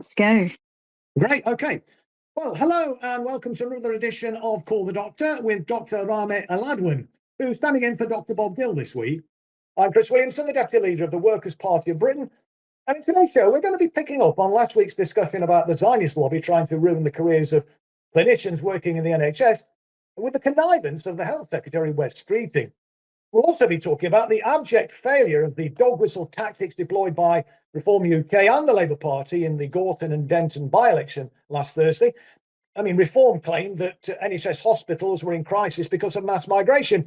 Let's go. Great. Okay. Well, hello and welcome to another edition of Call the Doctor with Dr. Rahmeh Aladwan, who's standing in for Dr. Bob Gill this week. I'm Chris Williamson, the Deputy Leader of the Workers' Party of Britain. And in today's show, we're going to be picking up on last week's discussion about the Zionist lobby trying to ruin the careers of clinicians working in the NHS with the connivance of the Health Secretary, Wes Streeting. We'll also be talking about the abject failure of the dog whistle tactics deployed by Reform UK and the Labour Party in the Gorton and Denton by-election last Thursday. Reform claimed that NHS hospitals were in crisis because of mass migration.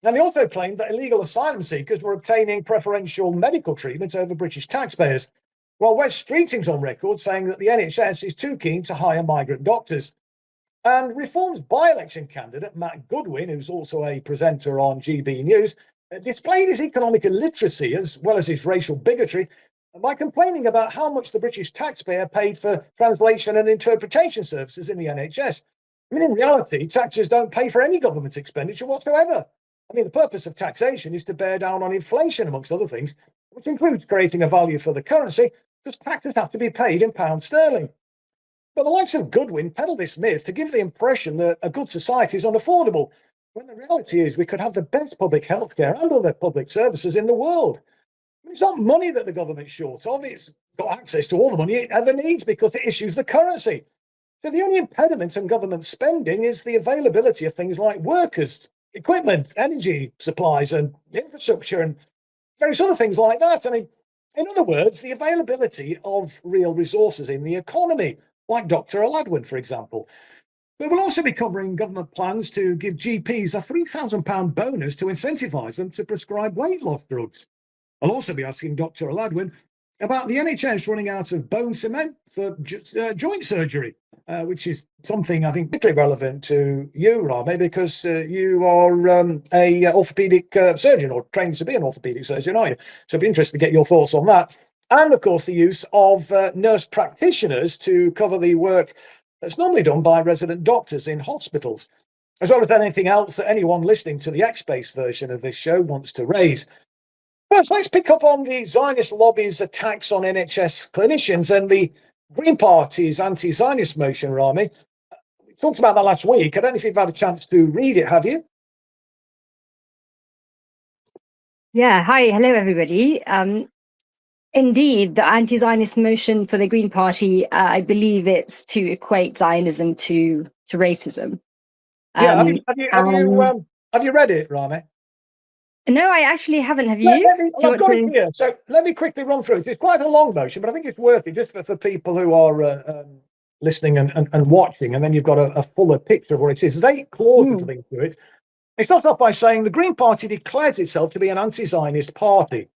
And they also claimed that illegal asylum seekers were obtaining preferential medical treatment over British taxpayers. While Wes Streeting's on record saying that the NHS is too keen to hire migrant doctors. And Reform's by-election candidate, Matt Goodwin, who's also a presenter on GB News, displayed his economic illiteracy as well as his racial bigotry by complaining about how much the British taxpayer paid for translation and interpretation services in the NHS. In reality, taxes don't pay for any government expenditure whatsoever. The purpose of taxation is to bear down on inflation, amongst other things, which includes creating a value for the currency, because taxes have to be paid in pound sterling. But the likes of Goodwin peddle this myth to give the impression that a good society is unaffordable, when the reality is we could have the best public healthcare and other public services in the world. It's not money that the government's short of, it's got access to all the money it ever needs because it issues the currency. So the only impediment in government spending is the availability of things like workers, equipment, energy supplies and infrastructure and various other things like that. In other words, the availability of real resources in the economy, like Dr. Aladwan, for example. But we'll also be covering government plans to give GPs a £3,000 bonus to incentivise them to prescribe weight loss drugs. I'll also be asking Dr. Aladwan about the NHS running out of bone cement for joint surgery, which is something I think particularly relevant to you, Rahmeh, because you are a orthopaedic surgeon, or trained to be an orthopaedic surgeon, are you? So I'd be interested to get your thoughts on that. And, of course, the use of nurse practitioners to cover the work that's normally done by resident doctors in hospitals, as well as anything else that anyone listening to the X-Space version of this show wants to raise. First, let's pick up on the Zionist lobby's attacks on NHS clinicians and the Green Party's anti-Zionist motion, Rahmeh. We talked about that last week. I don't know if you've had a chance to read it, have you? Yeah, hello, everybody. Indeed, the anti-Zionist motion for the Green Party, I believe it's to equate Zionism to racism. Yeah, have you read it, Rahmeh? No, I actually haven't. Have you? I've got it here. So let me quickly run through it. It's quite a long motion, but I think it's worth it just for people who are listening and watching, and then you've got a fuller picture of what it is. There's 8 clauses, I think, to it. It starts off by saying the Green Party declares itself to be an anti-Zionist party.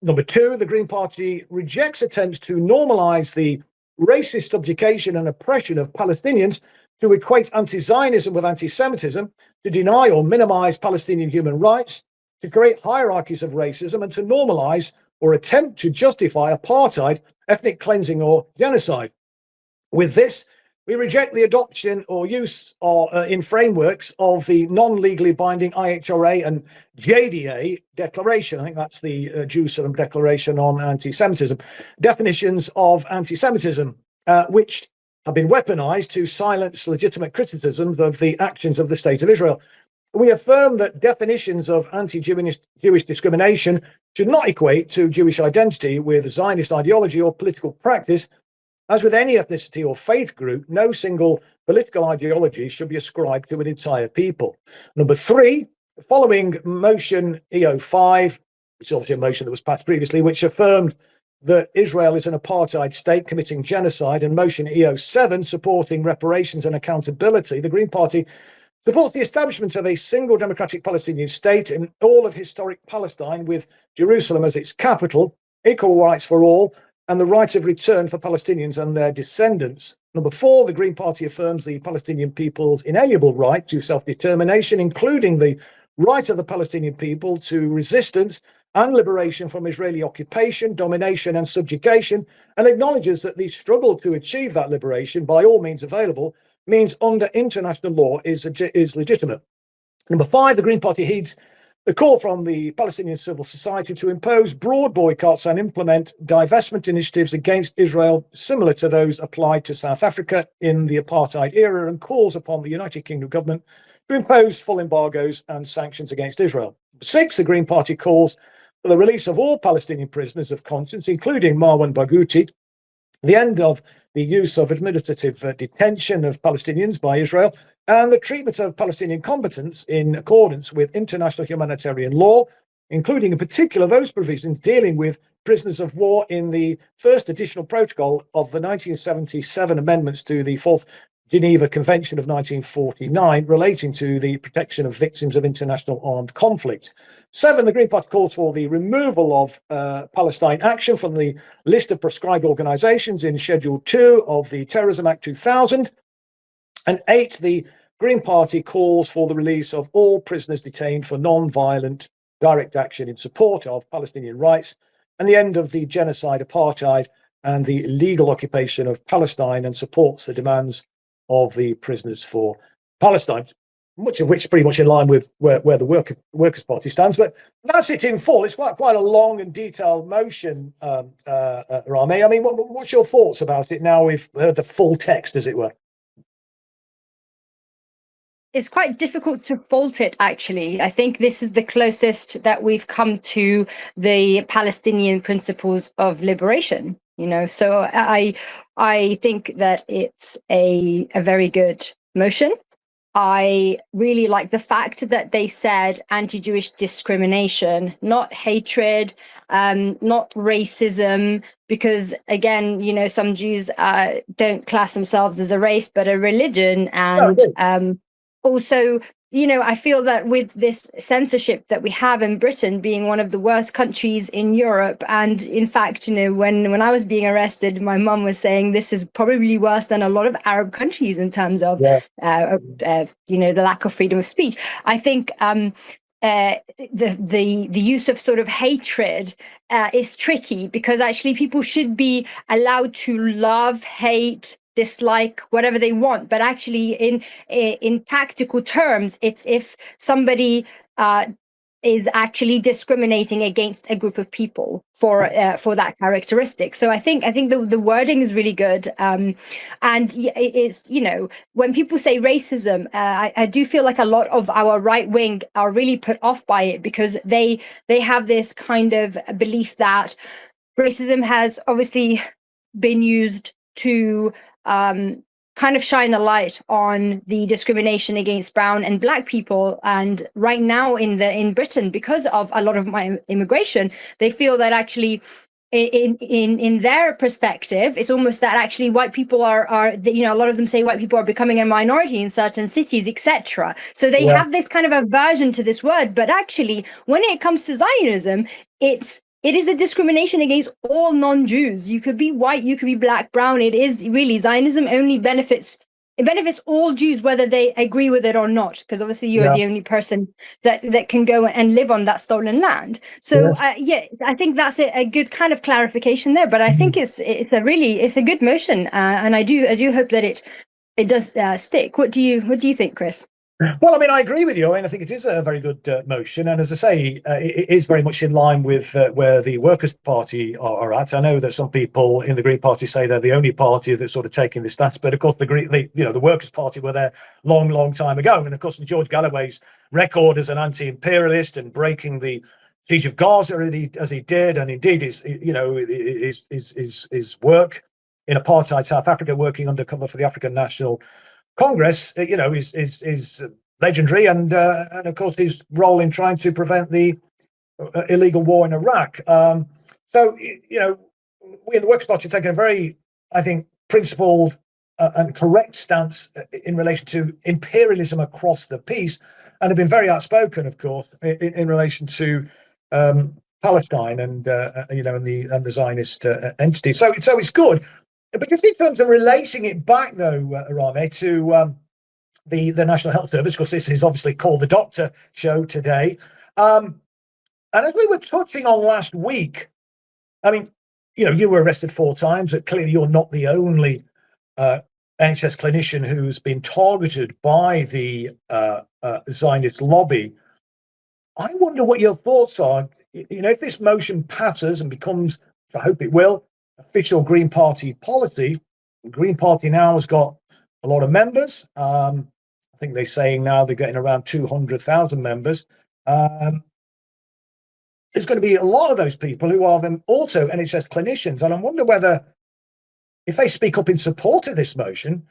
Number 2, the Green Party rejects attempts to normalise the racist subjugation and oppression of Palestinians, to equate anti-Zionism with anti-Semitism, to deny or minimise Palestinian human rights, to create hierarchies of racism, and to normalise or attempt to justify apartheid, ethnic cleansing or genocide. With this, we reject the adoption or use in frameworks of the non-legally binding IHRA and JDA declaration. I think that's the Jerusalem Declaration on Anti-Semitism. Definitions of anti-Semitism, which have been weaponized to silence legitimate criticisms of the actions of the State of Israel. We affirm that definitions of anti-Jewish discrimination should not equate to Jewish identity with Zionist ideology or political practice. As with any ethnicity or faith group, no single political ideology should be ascribed to an entire people. Number 3, following motion EO5, which is obviously a motion that was passed previously, which affirmed that Israel is an apartheid state committing genocide, and motion EO7 supporting reparations and accountability, the Green Party supports the establishment of a single democratic Palestinian state in all of historic Palestine, with Jerusalem as its capital, equal rights for all, and the right of return for Palestinians and their descendants. Number 4, the Green Party affirms the Palestinian people's inalienable right to self-determination, including the right of the Palestinian people to resistance and liberation from Israeli occupation, domination and subjugation, and acknowledges that the struggle to achieve that liberation by all means available means under international law is legitimate. Number 5, the Green Party heeds The call from the Palestinian civil society to impose broad boycotts and implement divestment initiatives against Israel, similar to those applied to South Africa in the apartheid era, and calls upon the United Kingdom government to impose full embargoes and sanctions against Israel. 6, the Green Party calls for the release of all Palestinian prisoners of conscience, including Marwan Barghouti, the end of the use of administrative detention of Palestinians by Israel, and the treatment of Palestinian combatants in accordance with international humanitarian law, including in particular those provisions dealing with prisoners of war in the first additional protocol of the 1977 amendments to the Fourth Geneva Convention of 1949 relating to the protection of victims of international armed conflict. 7, the Green Party calls for the removal of Palestine Action from the list of proscribed organisations in Schedule 2 of the Terrorism Act 2000. And 8, the Green Party calls for the release of all prisoners detained for non-violent direct action in support of Palestinian rights and the end of the genocide, apartheid, and the illegal occupation of Palestine, and supports the demands of the Prisoners for Palestine, much of which pretty much in line with where the Workers' Party stands. But that's it in full. It's quite a long and detailed motion, Rahmeh. I mean, what's your thoughts about it now we've heard the full text, as it were? It's quite difficult to fault it, actually. I think this is the closest that we've come to the Palestinian principles of liberation. So I think that it's a very good motion. I really like the fact that they said anti-Jewish discrimination, not hatred, not racism, because again, some Jews don't class themselves as a race but a religion, and also, I feel that with this censorship that we have in Britain, being one of the worst countries in Europe, and in fact, when I was being arrested, my mum was saying this is probably worse than a lot of Arab countries in terms of, the lack of freedom of speech. I think the use of sort of hatred is tricky, because actually people should be allowed to love, hate, dislike, whatever they want, but actually in practical terms, it's if somebody is actually discriminating against a group of people for that characteristic. So I think the wording is really good, and it is, when people say racism, I do feel like a lot of our right wing are really put off by it, because they have this kind of belief that racism has obviously been used to kind of shine a light on the discrimination against brown and black people. And right now in Britain, because of a lot of my immigration, they feel that actually in their perspective, it's almost that actually white people are a lot of them say white people are becoming a minority in certain cities, etc. So they have this kind of aversion to this word, but actually when it comes to Zionism, it is a discrimination against all non-Jews. You could be white, you could be black, brown. It is really, Zionism only benefits all Jews, whether they agree with it or not, because obviously you're the only person that can go and live on that stolen land. So I think that's a good kind of clarification there. But I think it's a good motion, and I do hope that it does stick. What do you think, Chris? Well, I mean, I agree with you. I think it is a very good motion. And as I say, it is very much in line with where the Workers' Party are at. I know that some people in the Green Party say they're the only party that's sort of taking this stance. But of course, the Workers' Party were there long time ago. And of course, George Galloway's record as an anti-imperialist and breaking the siege of Gaza as he did, and indeed his work in apartheid South Africa, working undercover for the African National Congress, is legendary, and of course his role in trying to prevent the illegal war in Iraq. So we in the Workers' Party have taken a very, I think, principled and correct stance in relation to imperialism across the piece, and have been very outspoken, of course, in relation to Palestine and the Zionist entity. So it's good. But just in terms of relating it back, though, Rahmeh, to the National Health Service, because this is obviously Call the Doctor show today. And as we were touching on last week, I mean, you were arrested 4 times. But clearly, you're not the only NHS clinician who's been targeted by the Zionist lobby. I wonder what your thoughts are. If this motion passes and becomes, which I hope it will, official Green Party policy, the Green Party now has got a lot of members. I think they're saying now they're getting around 200,000 members. There's going to be a lot of those people who are then also NHS clinicians. And I wonder whether, if they speak up in support of this motion,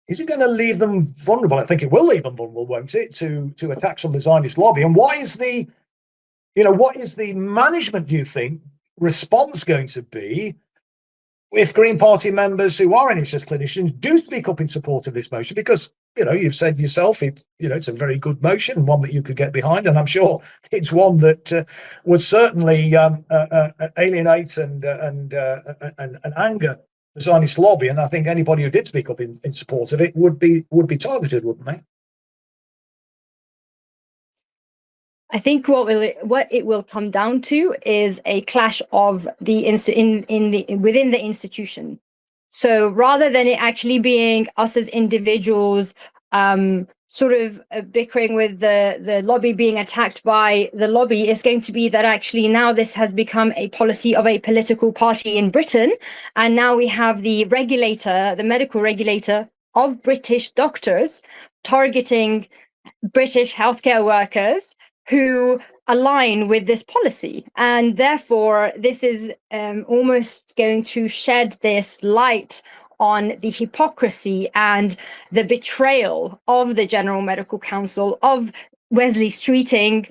is it going to leave them vulnerable? I think it will leave them vulnerable, won't it, to attacks on the Zionist lobby? And what is the management, do you think, response going to be if Green Party members who are NHS clinicians do speak up in support of this motion? Because, you've said yourself, it's a very good motion, one that you could get behind. And I'm sure it's one that would certainly alienate and anger the Zionist lobby. And I think anybody who did speak up in support of it would be targeted, wouldn't they? I think what it will come down to is a clash of within the institution. So rather than it actually being us as individuals sort of bickering with the lobby, being attacked by the lobby, is going to be that actually now this has become a policy of a political party in Britain. And now we have the medical regulator of British doctors targeting British healthcare workers who align with this policy. And therefore, this is almost going to shed this light on the hypocrisy and the betrayal of the General Medical Council, of Wes Streeting,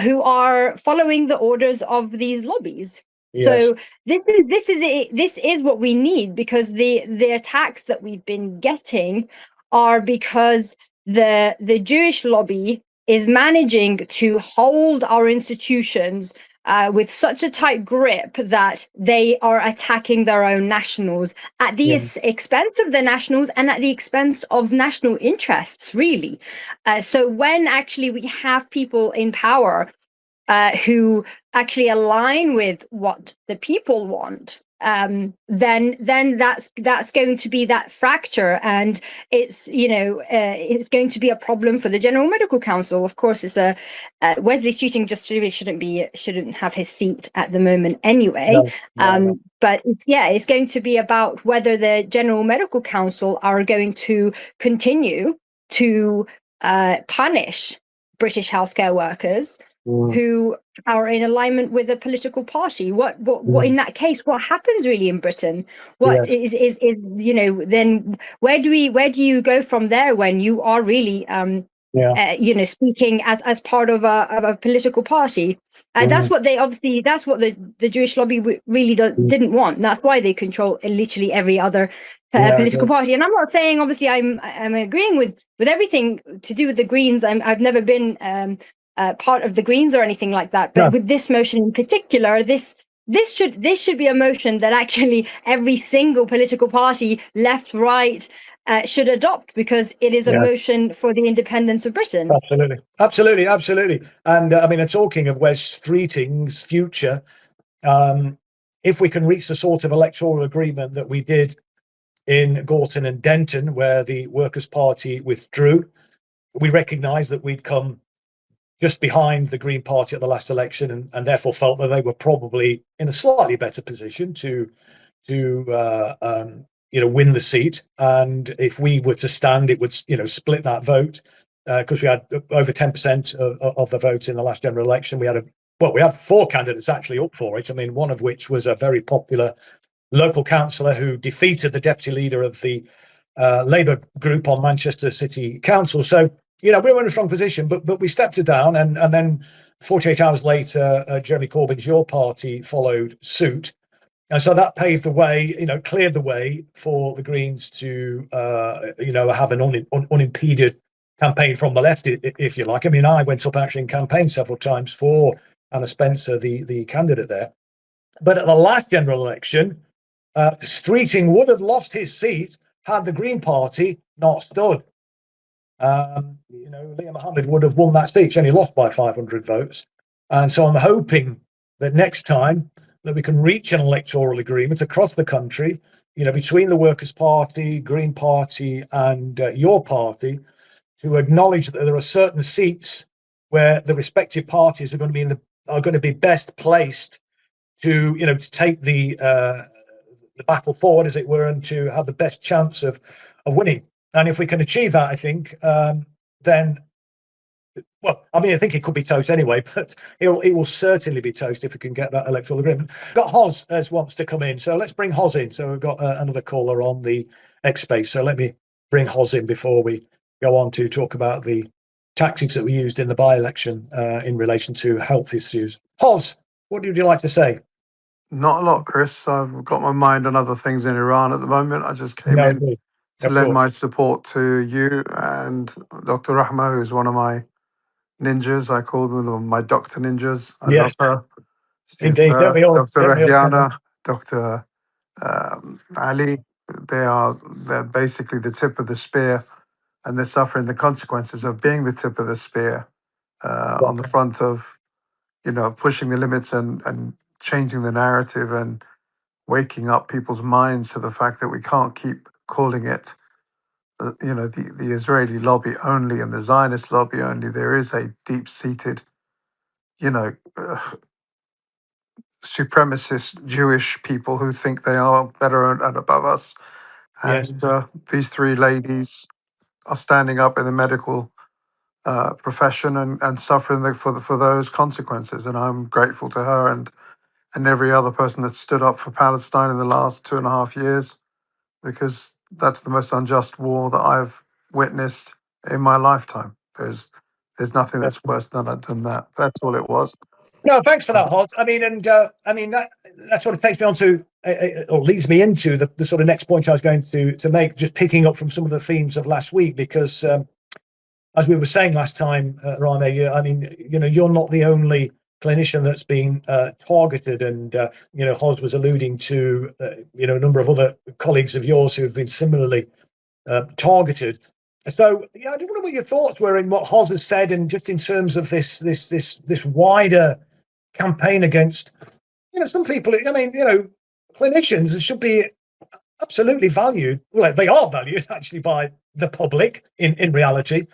who are following the orders of these lobbies. Yes. So this is what we need, because the attacks that we've been getting are because the Jewish lobby is managing to hold our institutions with such a tight grip that they are attacking their own nationals at the expense of the nationals and at the expense of national interests, really. So when actually we have people in power who actually align with what the people want, then that's going to be that fracture, and it's it's going to be a problem for the General Medical Council. Of course, it's Wes Streeting just really shouldn't have his seat at the moment anyway. No. But it's going to be about whether the General Medical Council are going to continue to punish British healthcare workers who are in alignment with a political party. What in that case, what happens really in Britain? What is then where do you go from there when you are really speaking as part of a political party? That's what the Jewish lobby really didn't want. That's why they control literally every other political party. And I'm not saying, obviously, I'm agreeing with everything to do with the Greens. I've never been part of the Greens or anything like that, but with this motion in particular, this should be a motion that actually every single political party, left, right, should adopt, because it is a motion for the independence of Britain. Absolutely. And talking of Wes Streeting's future, if we can reach the sort of electoral agreement that we did in Gorton and Denton, where the Workers' Party withdrew, we recognise that we'd come just behind the Green Party at the last election, and therefore felt that they were probably in a slightly better position to win the seat. And if we were to stand, it would split that vote, because we had over 10% of the vote in the last general election. We had 4 candidates actually up for it. One of which was a very popular local councillor who defeated the deputy leader of the Labour group on Manchester City Council. So we were in a strong position, but we stepped it down, and then 48 hours later, Jeremy Corbyn's Your Party followed suit. And so that paved the way, cleared the way for the Greens to, have an unimpeded campaign from the left, if you like. I went up actually in campaign several times for Anna Spencer, the candidate there. But at the last general election, Streeting would have lost his seat had the Green Party not stood. Liam Mohammed would have won that seat. She only lost by 500 votes. And so I'm hoping that next time that we can reach an electoral agreement across the country, between the Workers' Party, Green Party and Your Party, to acknowledge that there are certain seats where the respective parties are going to be best placed to to take the battle forward, as it were, and to have the best chance of winning. And if we can achieve that, I think then, well, I mean, I think it could be toast anyway, but it will certainly be toast if we can get that electoral agreement. Got Hoz as wants to come in, so let's bring Hoz in. So we've got another caller on the X space. So let me bring Hoz in before we go on to talk about the tactics that we used in the by-election in relation to health issues. Hoz, what would you like to say? Not a lot, Chris. I've got my mind on other things in Iran at the moment. I just came in to lend my support to you and Dr. Rahmeh, who's one of my ninjas. I call them my doctor ninjas. I love her. She's, Indeed, Dr. Rahiana, Dr. Ali. They're basically the tip of the spear, and they're suffering the consequences of being the tip of the spear on the front of, pushing the limits and changing the narrative and waking up people's minds to the fact that we can't keep calling it, the Israeli lobby only and the Zionist lobby only. There is a deep-seated, supremacist Jewish people who think they are better and above us. And these three ladies are standing up in the medical profession and suffering for those consequences. And I'm grateful to her and every other person that stood up for Palestine in the last 2.5 years, because that's the most unjust war that I've witnessed in my lifetime. There's nothing that's worse than that. That's all it was. No, thanks for that, Hoz. I mean, and I mean that sort of takes me on to, or leads me into the sort of next point I was going to make, just picking up from some of the themes of last week, because as we were saying last time, Rahmeh, I mean, you're not the only clinician that's been targeted, and Hoz was alluding to a number of other colleagues of yours who have been similarly targeted. So I don't know what your thoughts were in what Hoz has said, and just in terms of this wider campaign against some people. I mean, clinicians should be absolutely valued. Well, they are valued actually by the public in reality.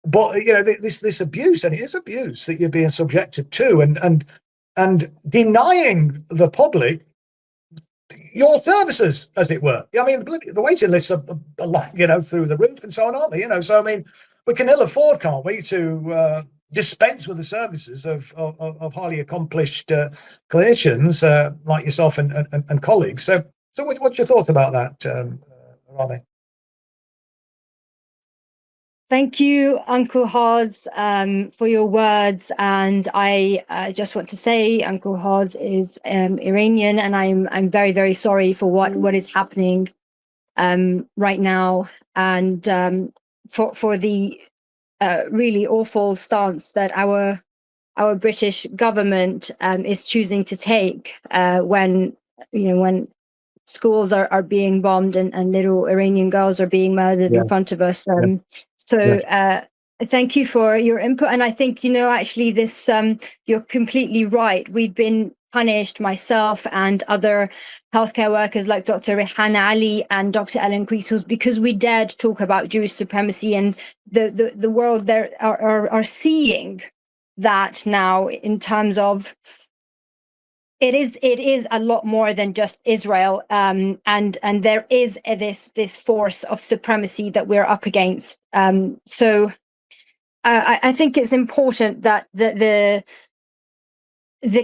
But this abuse, and it is abuse that you're being subjected to, and denying the public your services, as it were. I mean, the waiting lists are a lot, through the roof and so on, aren't they? So I mean, we can ill afford, can't we, to dispense with the services of highly accomplished clinicians like yourself and colleagues. So what's your thoughts about that, Rahmeh? Thank you, Uncle Hoz, for your words. And I just want to say, Uncle Hoz is Iranian, and I'm very, very sorry for what is happening right now, and for the really awful stance that our British government is choosing to take when schools are being bombed and little Iranian girls are being murdered in front of us. Thank you for your input. And I think, actually this, you're completely right. We've been punished, myself and other healthcare workers like Dr. Rahmeh Ali and Dr. Ellen Creasles, because we dared talk about Jewish supremacy, and the world there are seeing that now in terms of it is a lot more than just Israel, and there is this force of supremacy that we're up against. So I think it's important that the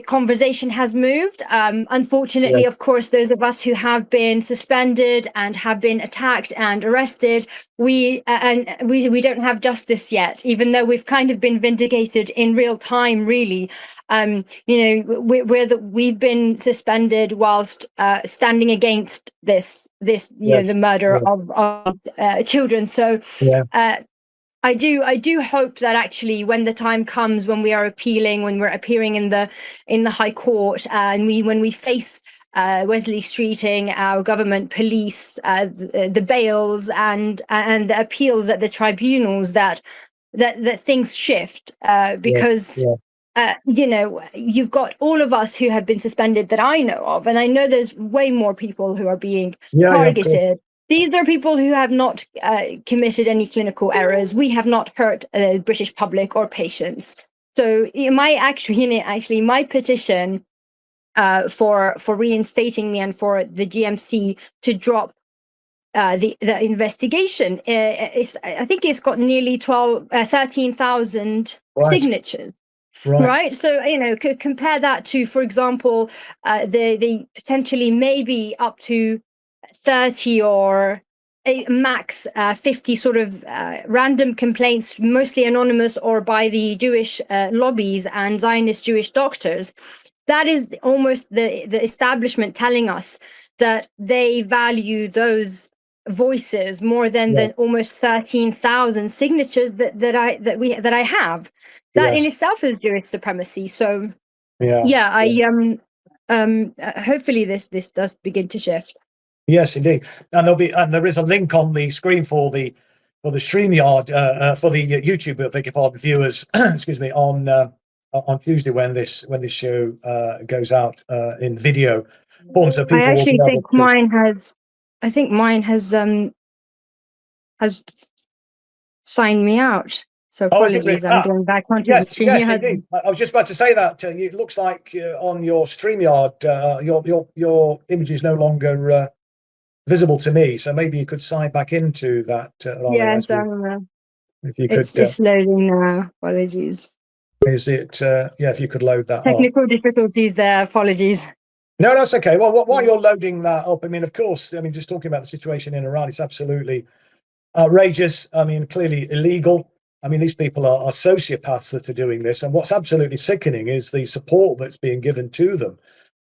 conversation has moved. Unfortunately, of course, those of us who have been suspended and have been attacked and arrested, we don't have justice yet, even though we've kind of been vindicated in real time, really. We've been suspended whilst standing against the murder of children. So I do hope that actually when the time comes, when we are appealing, when we're appearing in the High Court, and when we face Wes Streeting, our government police, the bails and the appeals at the tribunals, that things shift, because you've got all of us who have been suspended that I know of, and I know there's way more people who are being targeted. These are people who have not committed any clinical errors. We have not hurt the British public or patients. So my petition for reinstating me and for the GMC to drop the investigation I think it's got nearly 13,000 signatures. Right. So, compare that to, for example, the potentially maybe up to 30 or max 50 sort of random complaints, mostly anonymous or by the Jewish lobbies and Zionist Jewish doctors. That is almost the establishment telling us that they value those voices more than the almost 13,000 signatures that I have. That in itself is Jewish supremacy. So hopefully this does begin to shift. Yes, indeed. And there is a link on the screen for the StreamYard for the YouTube, beg your pardon, viewers, excuse me, on Tuesday when this show goes out in video form. So people I actually will be think able to... mine has signed me out. So apologies, I'm going back onto the StreamYard. Yes, indeed. I was just about to say that it looks like on your StreamYard, your image is no longer visible to me. So maybe you could sign back into that. Yes, if you could. It's loading now. Apologies. Is it? If you could load that Technical difficulties there. Apologies. No, that's okay. Well, while you're loading that up, I mean, of course, just talking about the situation in Iran, it's absolutely outrageous. I mean, clearly illegal. I mean, these people are sociopaths that are doing this. And what's absolutely sickening is the support that's being given to them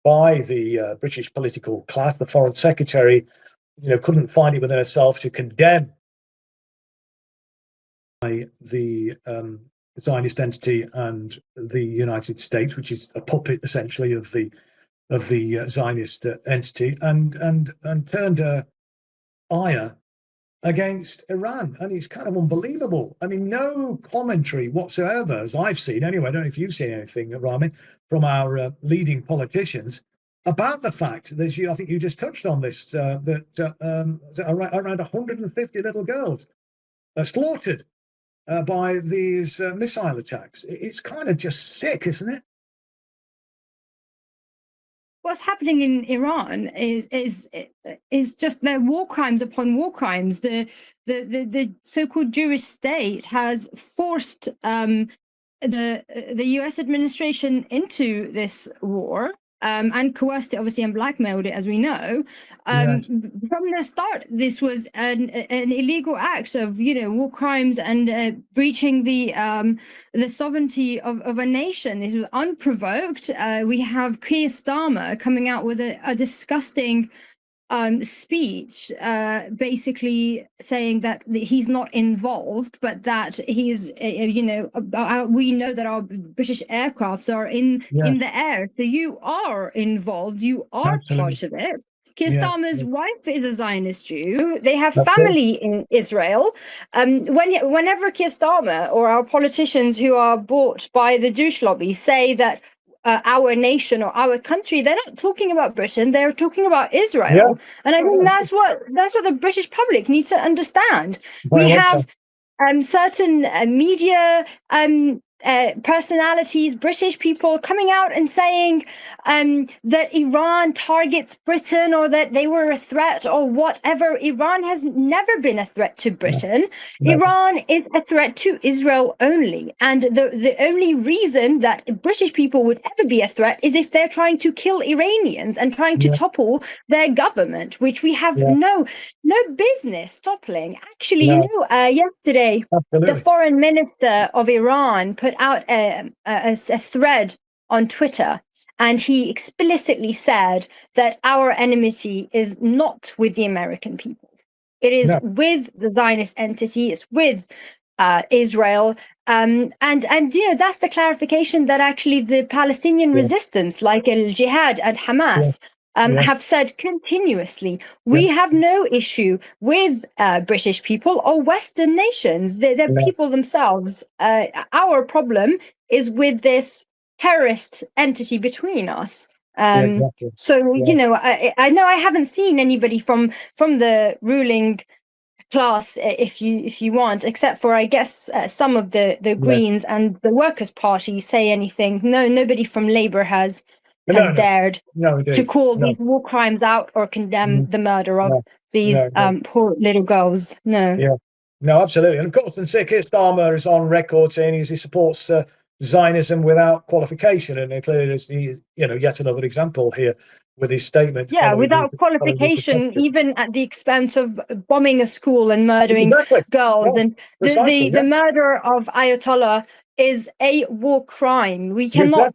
by the British political class. The Foreign Secretary, couldn't find it within herself to condemn the Zionist entity and the United States, which is a puppet essentially of the Zionist entity, and turned her ire against Iran. And it's kind of unbelievable. I mean, no commentary whatsoever, as I've seen anyway. I don't know if you've seen anything, Rahmeh, from our leading politicians about the fact that I think you just touched on this, that around 150 little girls are slaughtered by these missile attacks. It's kind of just sick, isn't it? What's happening in Iran is just their war crimes upon war crimes. The so-called Jewish state has forced the US administration into this war. And coerced it, obviously, and blackmailed it, as we know. From the start, this was an illegal act of, war crimes and breaching the sovereignty of a nation. This was unprovoked. We have Keir Starmer coming out with a disgusting speech, basically saying that he's not involved, but that he's, we know that our British aircrafts are in the air. So you are involved. You are part of it. Keir Starmer's wife is a Zionist Jew. They have family in Israel. Whenever Keir Starmer or our politicians who are bought by the Jewish lobby say that our nation or our country, they're not talking about Britain, they're talking about Israel. And I think that's what the British public needs to understand. We have certain media personalities, British people, coming out and saying that Iran targets Britain or that they were a threat or whatever. Iran has never been a threat to Britain. Iran is a threat to Israel only. And the only reason that British people would ever be a threat is if they're trying to kill Iranians and trying to topple their government, which we have no business toppling. Actually, yesterday, the foreign minister of Iran put out a thread on Twitter, and he explicitly said that our enmity is not with the American people. It is with the Zionist entity. It's with Israel. And that's the clarification that actually the Palestinian resistance, like Al Jihad and Hamas, have said continuously. We have no issue with British people or Western nations. They're people themselves. Our problem is with this terrorist entity between us. So, I know I haven't seen anybody from the ruling class, if you want, except for, I guess, some of the Greens and the Workers' Party say anything. No, nobody from Labour has dared to call these war crimes out or condemn the murder of these poor little girls. No. No, absolutely. And of course, and Sir Keir Starmer is on record saying he supports Zionism without qualification, and clearly there's yet another example here with his statement. Yeah, without qualification, even at the expense of bombing a school and murdering girls. And the murder of Ayatollah is a war crime. We cannot,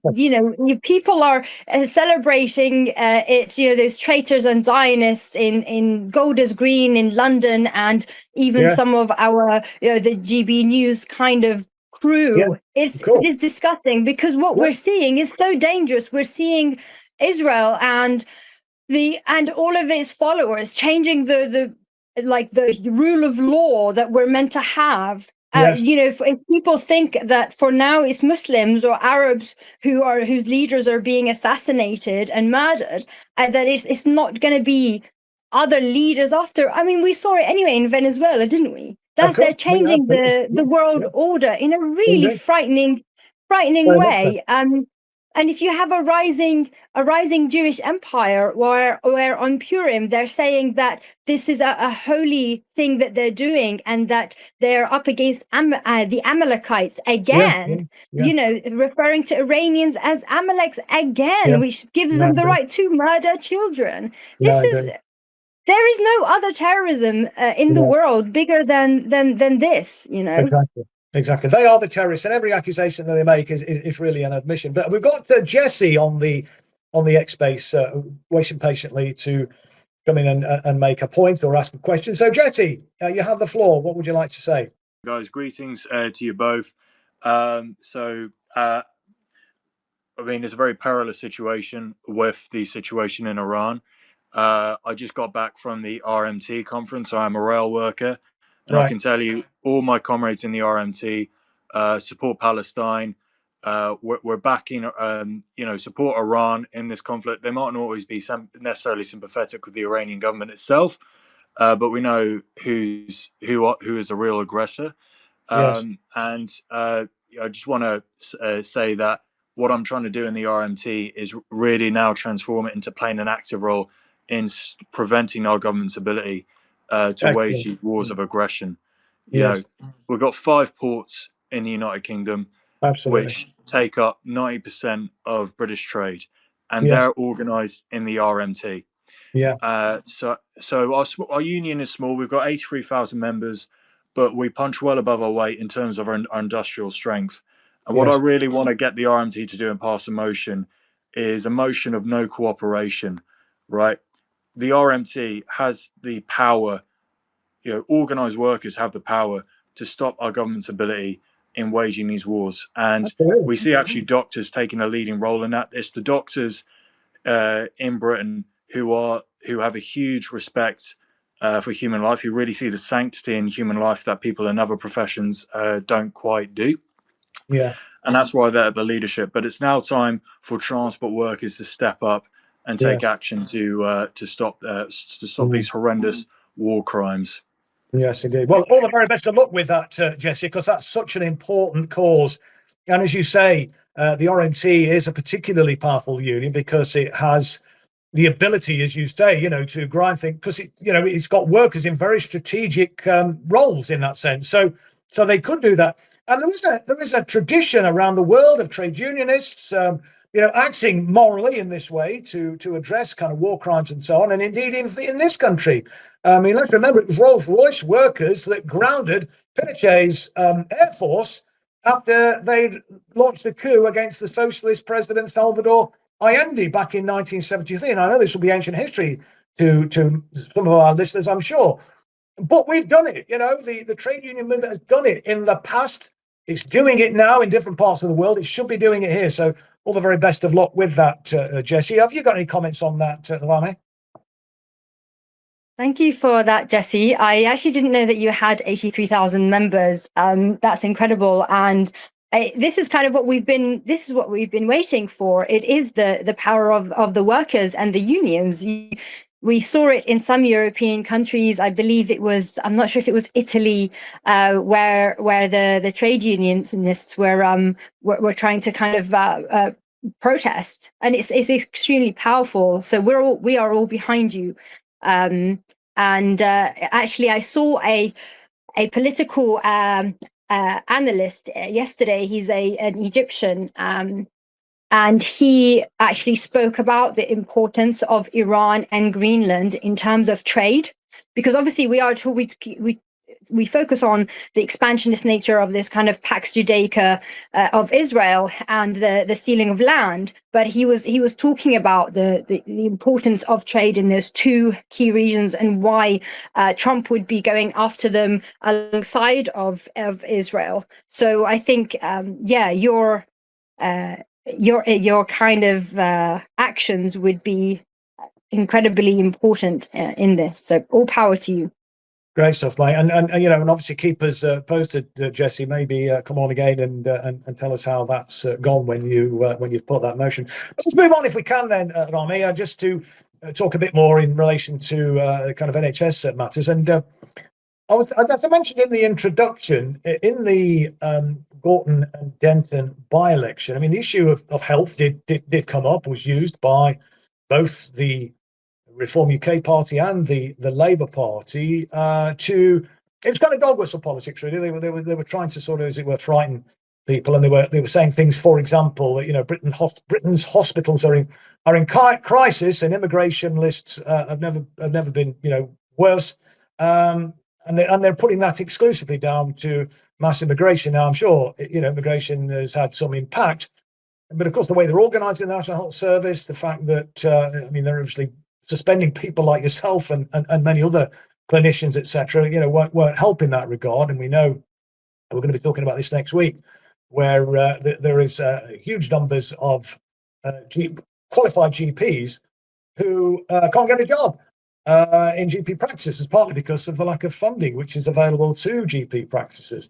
people are celebrating it, those traitors and Zionists in Golders Green in London, and even some of our, the GB News kind of crew. It is disgusting, because what we're seeing is so dangerous. We're seeing Israel and all of its followers changing the rule of law that we're meant to have. If people think that for now it's Muslims or Arabs whose leaders are being assassinated and murdered, that it's not going to be other leaders after. I mean, we saw it anyway in Venezuela, didn't we? They're changing the world order in a really frightening way. And if you have a rising Jewish empire, where on Purim they're saying that this is a holy thing that they're doing, and that they're up against the Amalekites again, referring to Iranians as Amaleks again, which gives them the right to murder children. There is no other terrorism in the world bigger than this, Exactly. They are the terrorists, and every accusation that they make is really an admission. But we've got Jesse on the X space, waiting patiently to come in and make a point or ask a question. So Jesse, you have the floor. What would you like to say? Guys, greetings to you both. I mean, it's a very perilous situation with the situation in Iran. I just got back from the RMT conference. So I'm a rail worker, and I can tell you, all my comrades in the RMT support Palestine. We're backing, support Iran in this conflict. They might not always be necessarily sympathetic with the Iranian government itself, but we know who is the real aggressor. And I just want to say that what I'm trying to do in the RMT is really now transform it into playing an active role in preventing our government's ability to wage these wars of aggression. We've got 5 ports in the United Kingdom, which take up 90% of British trade, and they're organised in the RMT. So our union is small. We've got 83,000 members, but we punch well above our weight in terms of our industrial strength. And what I really want to get the RMT to do and pass a motion is a motion of no cooperation, right? The RMT has the power, organised workers have the power to stop our government's ability in waging these wars. And we see actually doctors taking a leading role in that. It's the doctors in Britain who have a huge respect for human life, who really see the sanctity in human life that people in other professions don't quite do. And that's why they're the leadership. But it's now time for transport workers to step up and take action to stop these horrendous war crimes. Yes, indeed. Well, all the very best of luck with that, Jesse, because that's such an important cause. And as you say, the RMT is a particularly powerful union because it has the ability, as you say, to grind things, because it's got workers in very strategic roles in that sense. So they could do that. And there is a tradition around the world of trade unionists, acting morally in this way to address kind of war crimes and so on. And indeed, in this country, I mean, let's remember it was Rolls-Royce workers that grounded Pinochet's Air Force after they'd launched a coup against the socialist president Salvador Allende back in 1973. And I know this will be ancient history to some of our listeners, I'm sure. But we've done it. The trade union movement has done it in the past. It's doing it now in different parts of the world. It should be doing it here. So all the very best of luck with that, Jesse. Have you got any comments on that, Rahmeh? Thank you for that, Jesse. I actually didn't know that you had 83,000 members. That's incredible. And this is kind of what we've been waiting for. It is the power of the workers and the unions. we saw it in some European countries. I believe it was, I'm not sure if it was Italy, where the trade unionists were trying to kind of protest, and it's extremely powerful. So we are all behind you. And actually, I saw a political analyst yesterday. He's an Egyptian. And he actually spoke about the importance of Iran and Greenland in terms of trade, because obviously we focus on the expansionist nature of this kind of Pax Judaica of Israel and the stealing of land. But he was talking about the importance of trade in those two key regions, and why Trump would be going after them alongside of Israel. So I think, yeah, your kind of actions would be incredibly important in this. So all power to you. Great stuff, mate. And you know, and obviously keep us posted, Jesse. Maybe come on again and tell us how that's gone when you've put that motion. Let's move on if we can then, Rahmeh, just to talk a bit more in relation to kind of NHS matters. And as I mentioned in the introduction, in the Gorton and Denton by-election, I mean, the issue of health did come up, was used by both the Reform UK Party and the Labour Party it was kind of dog whistle politics, really. They were trying to sort of, as it were, frighten people, and they were saying things, for example, that, you know, Britain's hospitals are in crisis, and immigration lists have never been, you know, worse. And they're putting that exclusively down to mass immigration. Now, I'm sure, you know, immigration has had some impact, but of course, the way they're organising the National Health Service, the fact that I mean, they're obviously suspending people like yourself and many other clinicians, etc., you know, weren't helping that regard. And we know, we're going to be talking about this next week, where there is huge numbers of qualified GPs who can't get a job in GP practices, partly because of the lack of funding which is available to GP practices.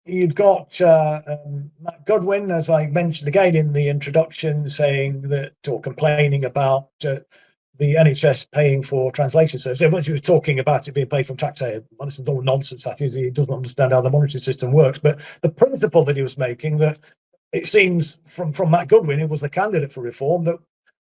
You've got Matt Goodwin, as I mentioned again in the introduction, saying that, or complaining about the NHS paying for translation services. When he was talking about it being paid from taxpayer, well, this is all nonsense. That is, he doesn't understand how the monetary system works. But the principle that he was making, that it seems from Matt Goodwin, who was the candidate for reform, that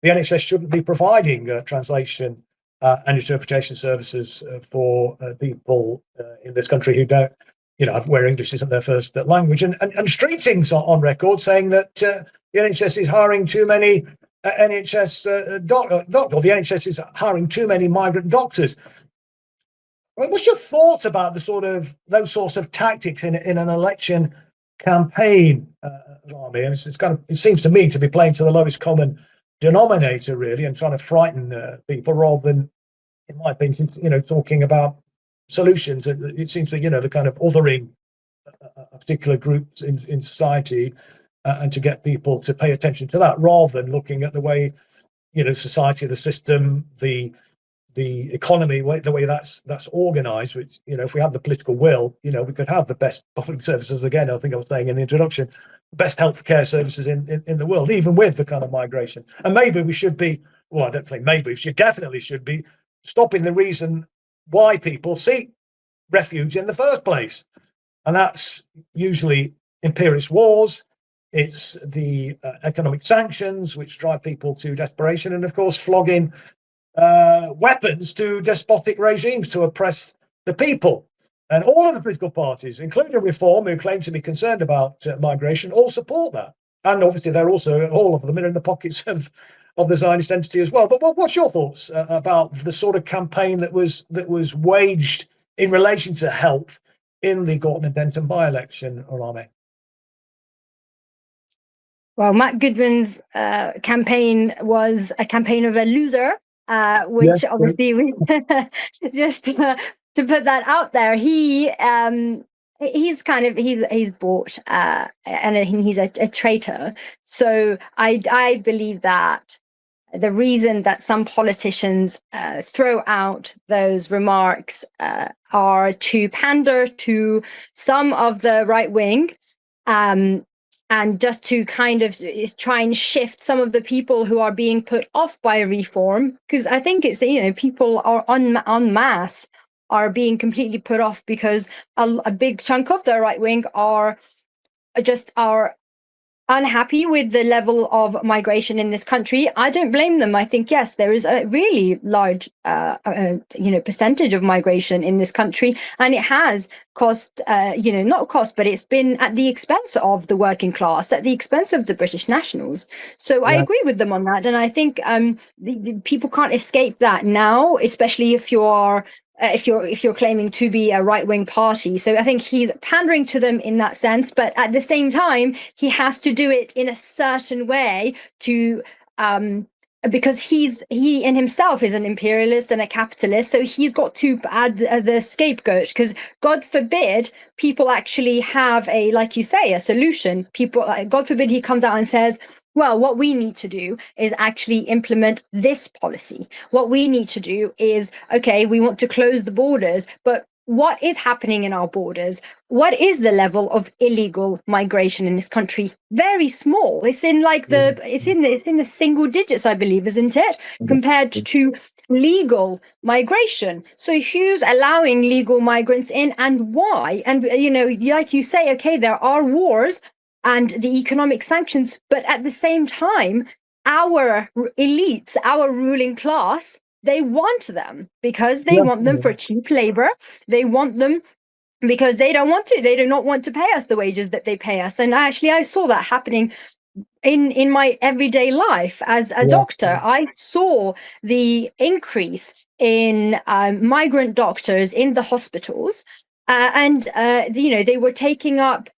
the NHS shouldn't be providing translation and interpretation services for people in this country who don't, you know, where English isn't their first language. And Streeting's on record saying that the NHS is hiring too many the NHS is hiring too many migrant doctors. What's your thoughts about those sorts of tactics in an election campaign, Rahmeh? It's kind of, it seems to me to be playing to the lowest common denominator, really, and trying to frighten people rather than, in my opinion, you know, talking about solutions. It seems to be, you know, the kind of othering particular groups in society. And to get people to pay attention to that, rather than looking at the way, you know, society, the system, the economy, the way that's organised. Which, you know, if we have the political will, you know, we could have the best public services. Again, I think I was saying in the introduction, best healthcare services in the world, even with the kind of migration. And maybe we should be, well, I don't think maybe, we definitely should be stopping the reason why people seek refuge in the first place, and that's usually imperialist wars. It's the economic sanctions which drive people to desperation, and of course flogging weapons to despotic regimes to oppress the people. And all of the political parties, including Reform, who claim to be concerned about migration, all support that. And obviously they're also, all of them are in the pockets of the Zionist entity as well. But what's your thoughts about the sort of campaign that was waged in relation to health in the Gorton and Denton by-election, Rahmeh? Well, Matt Goodwin's campaign was a campaign of a loser, which yes, obviously just to put that out there, he's bought and he's a traitor. So I believe that the reason that some politicians throw out those remarks are to pander to some of the right wing. and just to kind of try and shift some of the people who are being put off by reform, because I think it's, you know, people are en masse are being completely put off because a big chunk of the right wing are unhappy with the level of migration in this country. I don't blame them. I think, yes, there is a really large percentage of migration in this country, and it has cost not cost, but it's been at the expense of the working class, at the expense of the British nationals. So I agree with them on that, and I think the people can't escape that now, especially if you're claiming to be a right-wing party. So I think he's pandering to them in that sense, but at the same time, he has to do it in a certain way to because he in himself is an imperialist and a capitalist, so he's got to add the scapegoat, because God forbid people actually have a, like you say, a solution. People, God forbid he comes out and says, well, what we need to do is actually implement this policy. What we need to do is, okay, we want to close the borders, but what is happening in our borders? What is the level of illegal migration in this country? Very small. It's in like it's in the single digits, I believe, isn't it? Compared to legal migration. So who's allowing legal migrants in, and why? And like you say, okay, there are wars and the economic sanctions, but at the same time, our elites, our ruling class, they want them because they want them for cheap labor. They want them because they do not want to pay us the wages that they pay us. And actually, I saw that happening in my everyday life as a doctor. I saw the increase in migrant doctors in the hospitals, and they were taking up.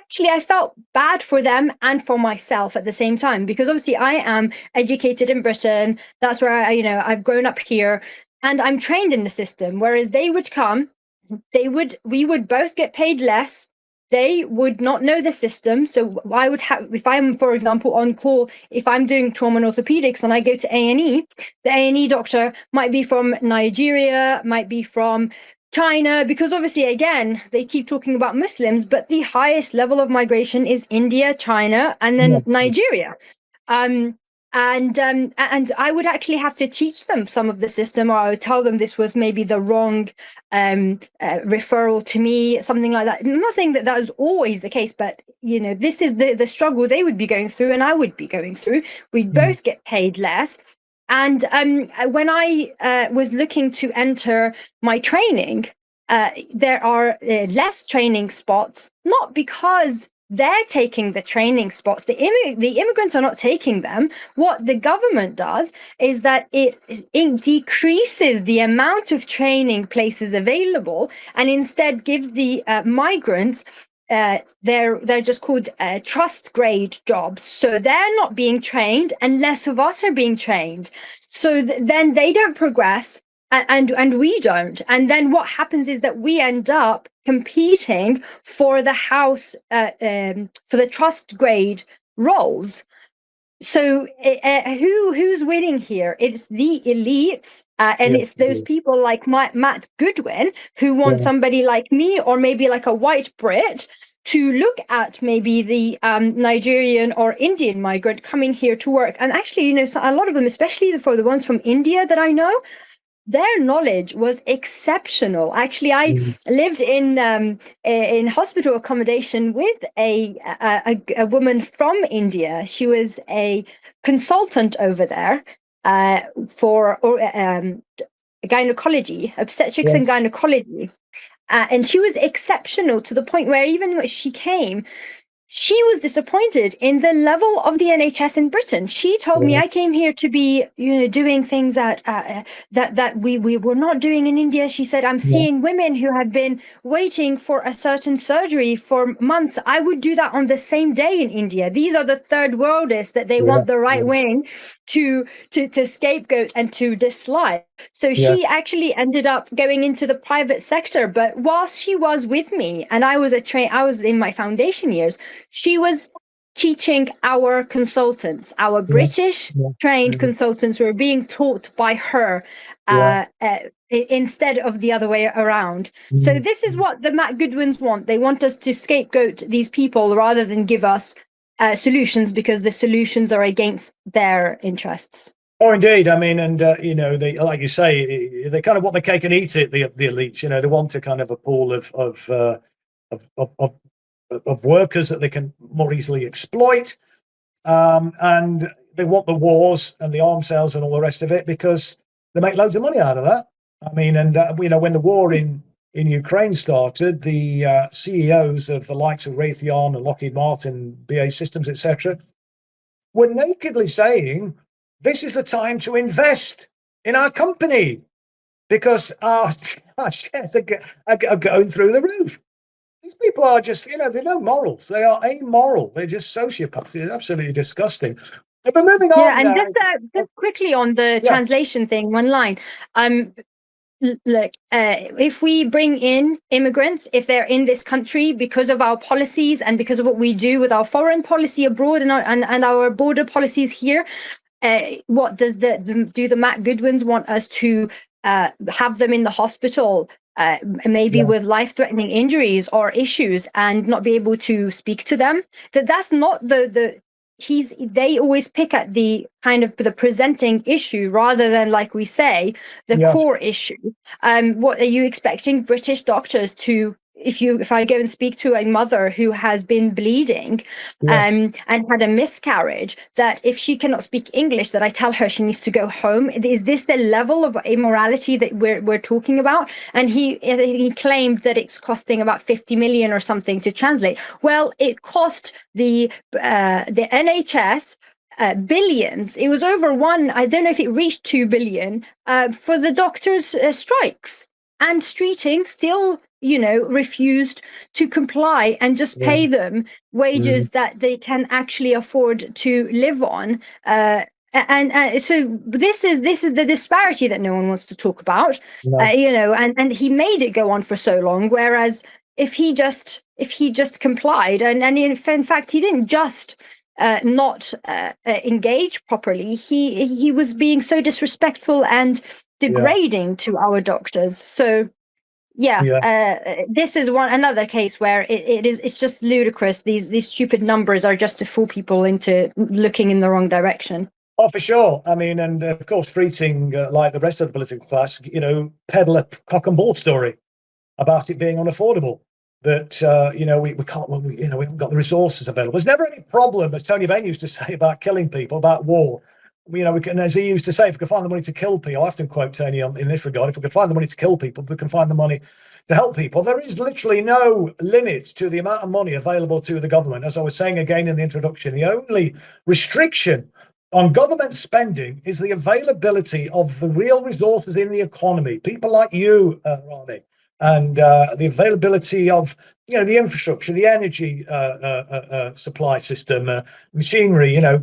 Actually, I felt bad for them and for myself at the same time, because obviously I am educated in Britain. That's where I've grown up here, and I'm trained in the system. Whereas they would come, we would both get paid less. They would not know the system. So I would have, if I'm, for example, on call, if I'm doing trauma and orthopedics and I go to A&E, the A&E doctor might be from Nigeria, might be from China, because obviously, again, they keep talking about Muslims, but the highest level of migration is India, China, and then Nigeria. And I would actually have to teach them some of the system, or I would tell them this was maybe the wrong referral to me, something like that. I'm not saying that that was always the case, but this is the struggle they would be going through and I would be going through. We'd both get paid less. And when I was looking to enter my training, there are less training spots, not because they're taking the training spots. The immigrants are not taking them. What the government does is that it decreases the amount of training places available, and instead gives the migrants they're just called trust grade jobs. So they're not being trained, and less of us are being trained. So then they don't progress, and we don't. And then what happens is that we end up competing for the house, for the trust grade roles. So who's winning here? It's the elites, and it's those people like Matt Goodwin who want somebody like me, or maybe like a white Brit, to look at maybe the Nigerian or Indian migrant coming here to work. And actually, so a lot of them, especially for the ones from India that I know, their knowledge was exceptional. Actually, I lived in hospital accommodation with a woman from India. She was a consultant over there for gynecology, obstetrics and gynecology. And she was exceptional, to the point where even when she came, she was disappointed in the level of the NHS in Britain. She told me, I came here to be, doing things that we were not doing in India. She said, I'm seeing women who had been waiting for a certain surgery for months. I would do that on the same day in India. These are the third worldists that they want the right wing to scapegoat and to dislike. So she actually ended up going into the private sector. But whilst she was with me, and I was in my foundation years, she was teaching our consultants, our British trained consultants, who were being taught by her instead of the other way around. So this is what the Matt Goodwins want. They want us to scapegoat these people rather than give us solutions because the solutions are against their interests. Oh, indeed. I mean, and you know, they, like you say, they kind of want the cake and eat it. The elites, you know, they want a kind of a pool of workers that they can more easily exploit, and they want the wars and the arms sales and all the rest of it because they make loads of money out of that. I mean, and you know, when the war in Ukraine started, the CEOs of the likes of Raytheon and Lockheed Martin, BAE Systems, etc., were nakedly saying, this is the time to invest in our company because our shares are going through the roof. These people are just, you know, they're no morals. They are amoral. They're just sociopaths. It's absolutely disgusting. But moving on. Yeah, and just quickly on the translation thing, one line. Look, if we bring in immigrants, if they're in this country because of our policies and because of what we do with our foreign policy abroad and our border policies here, what does do the Matt Goodwins want us to have them in the hospital, maybe with life-threatening injuries or issues, and not be able to speak to them? That's not they always pick at the kind of the presenting issue rather than, like we say, the core issue. What are you expecting British doctors to, if I go and speak to a mother who has been bleeding and had a miscarriage, that if she cannot speak English, that I tell her she needs to go home? Is this the level of immorality that we're talking about? And he claimed that it's costing about 50 million or something to translate. Well, it cost the NHS billions. It was over I don't know if it reached 2 billion for the doctors' strikes. And Streeting still, you know, refused to comply and just pay them wages that they can actually afford to live on. And so this is the disparity that no one wants to talk about, you know, and he made it go on for so long. Whereas if he just complied, and in fact, he didn't just not engage properly. He was being so disrespectful and degrading to our doctors. So this is another case where it's just ludicrous. These stupid numbers are just to fool people into looking in the wrong direction. Oh, for sure. I mean, and of course, Streeting, like the rest of the political class, you know, peddle a cock and ball story about it being unaffordable. That you know, we can't, you know, we haven't got the resources available. There's never any problem, as Tony Benn used to say, about killing people, about war. You know, we can, as he used to say, if we can find the money to kill people, I often quote Tony in this regard, if we can find the money to kill people, we can find the money to help people. There is literally no limit to the amount of money available to the government. As I was saying again in the introduction, the only restriction on government spending is the availability of the real resources in the economy. People like you, Rahmeh, and the availability of, you know, the infrastructure, the energy supply system, machinery, you know,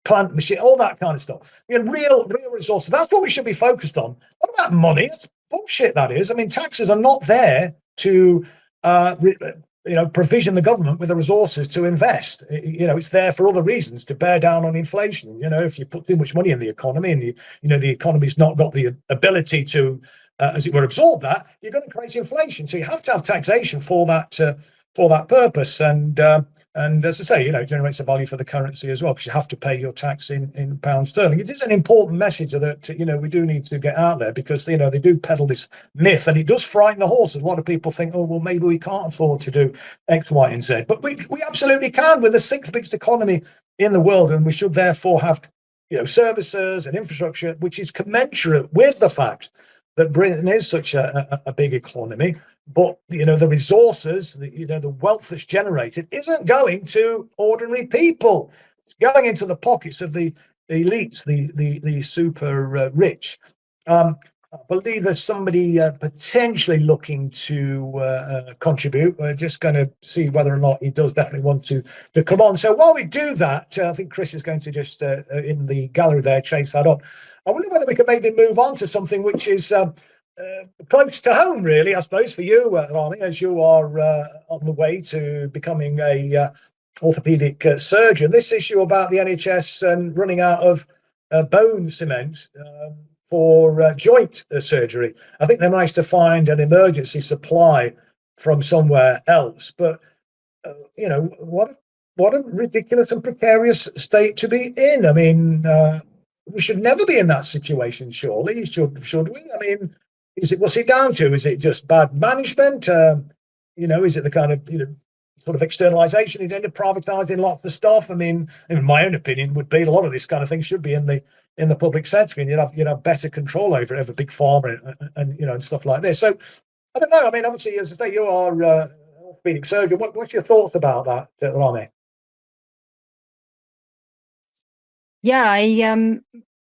plant machine, all that kind of stuff. You know, real resources. That's what we should be focused on. What about money? It's bullshit, that is. I mean, taxes are not there to you know, provision the government with the resources to invest. You know, it's there for other reasons, to bear down on inflation. You know, if you put too much money in the economy and you know, the economy's not got the ability to as it were absorb that, you're going to create inflation. So you have to have taxation for that purpose. And as I say, you know, it generates a value for the currency as well, because you have to pay your tax in pounds sterling. It is an important message that, you know, we do need to get out there, because, you know, they do peddle this myth and it does frighten the horses. A lot of people think, oh, well, maybe we can't afford to do X, Y, and Z. But we absolutely can. We're the 6th biggest economy in the world, and we should therefore have, you know, services and infrastructure which is commensurate with the fact that Britain is such a big economy. But, you know, the resources, you know, the wealth that's generated isn't going to ordinary people. It's going into the pockets of the elites, the super rich. I believe there's somebody potentially looking to contribute. We're just going to see whether or not he does definitely want to come on. So while we do that, I think Chris is going to just, in the gallery there, chase that up. I wonder whether we can maybe move on to something which is close to home, really, I suppose, for you, Rahmeh, as you are on the way to becoming a orthopaedic surgeon. This issue about the NHS and running out of bone cement for joint surgery. I think they managed to find an emergency supply from somewhere else. But, you know, what what a ridiculous and precarious state to be in. I mean, we should never be in that situation, surely. Should we? I mean, what's it down to? Is it just bad management? Is it the kind of, sort of externalization, you end up privatizing lots of stuff? I mean, in my own opinion, would be a lot of this kind of thing should be in the public sector, and you'd have better control over it, over big pharma and stuff like this. So I don't know. I mean, obviously, as I say, you are an orthopaedic surgeon. What's your thoughts about that, Rahmeh? Yeah,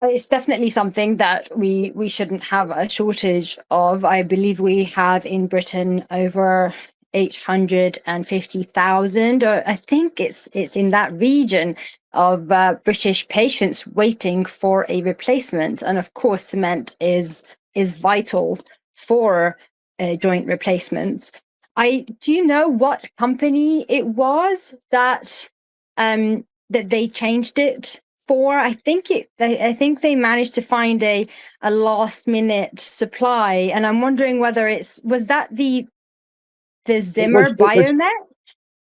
it's definitely something that we shouldn't have a shortage of. I believe we have in Britain over 850,000, or I think it's in that region of British patients waiting for a replacement. And of course, cement is vital for joint replacements. Do you know what company it was that they changed it for? I think they managed to find a last minute supply, and I'm wondering whether was that the Zimmer Biomet?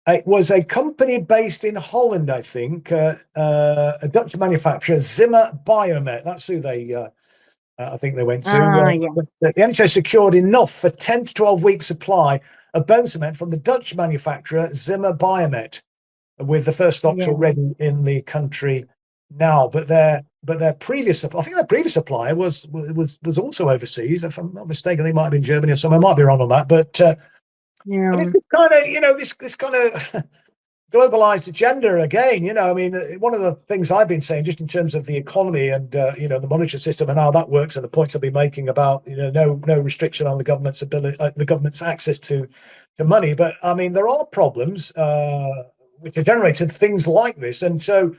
It was a company based in Holland, I think, a Dutch manufacturer, Zimmer Biomet. That's who I think they went to. Yeah. The NHS secured enough for 10 to 12 weeks supply of bone cement from the Dutch manufacturer Zimmer Biomet, with the first stocks already in the country now. But their previous supplier was also overseas. If I'm not mistaken, they might have been Germany or somewhere. I might be wrong on that, but and it's kind of, this kind of globalized agenda again. I mean, one of the things I've been saying, just in terms of the economy and the monetary system and how that works, and the points I've been making about no restriction on the government's ability, the government's access to money. But I mean, there are problems which are generated things like this, and so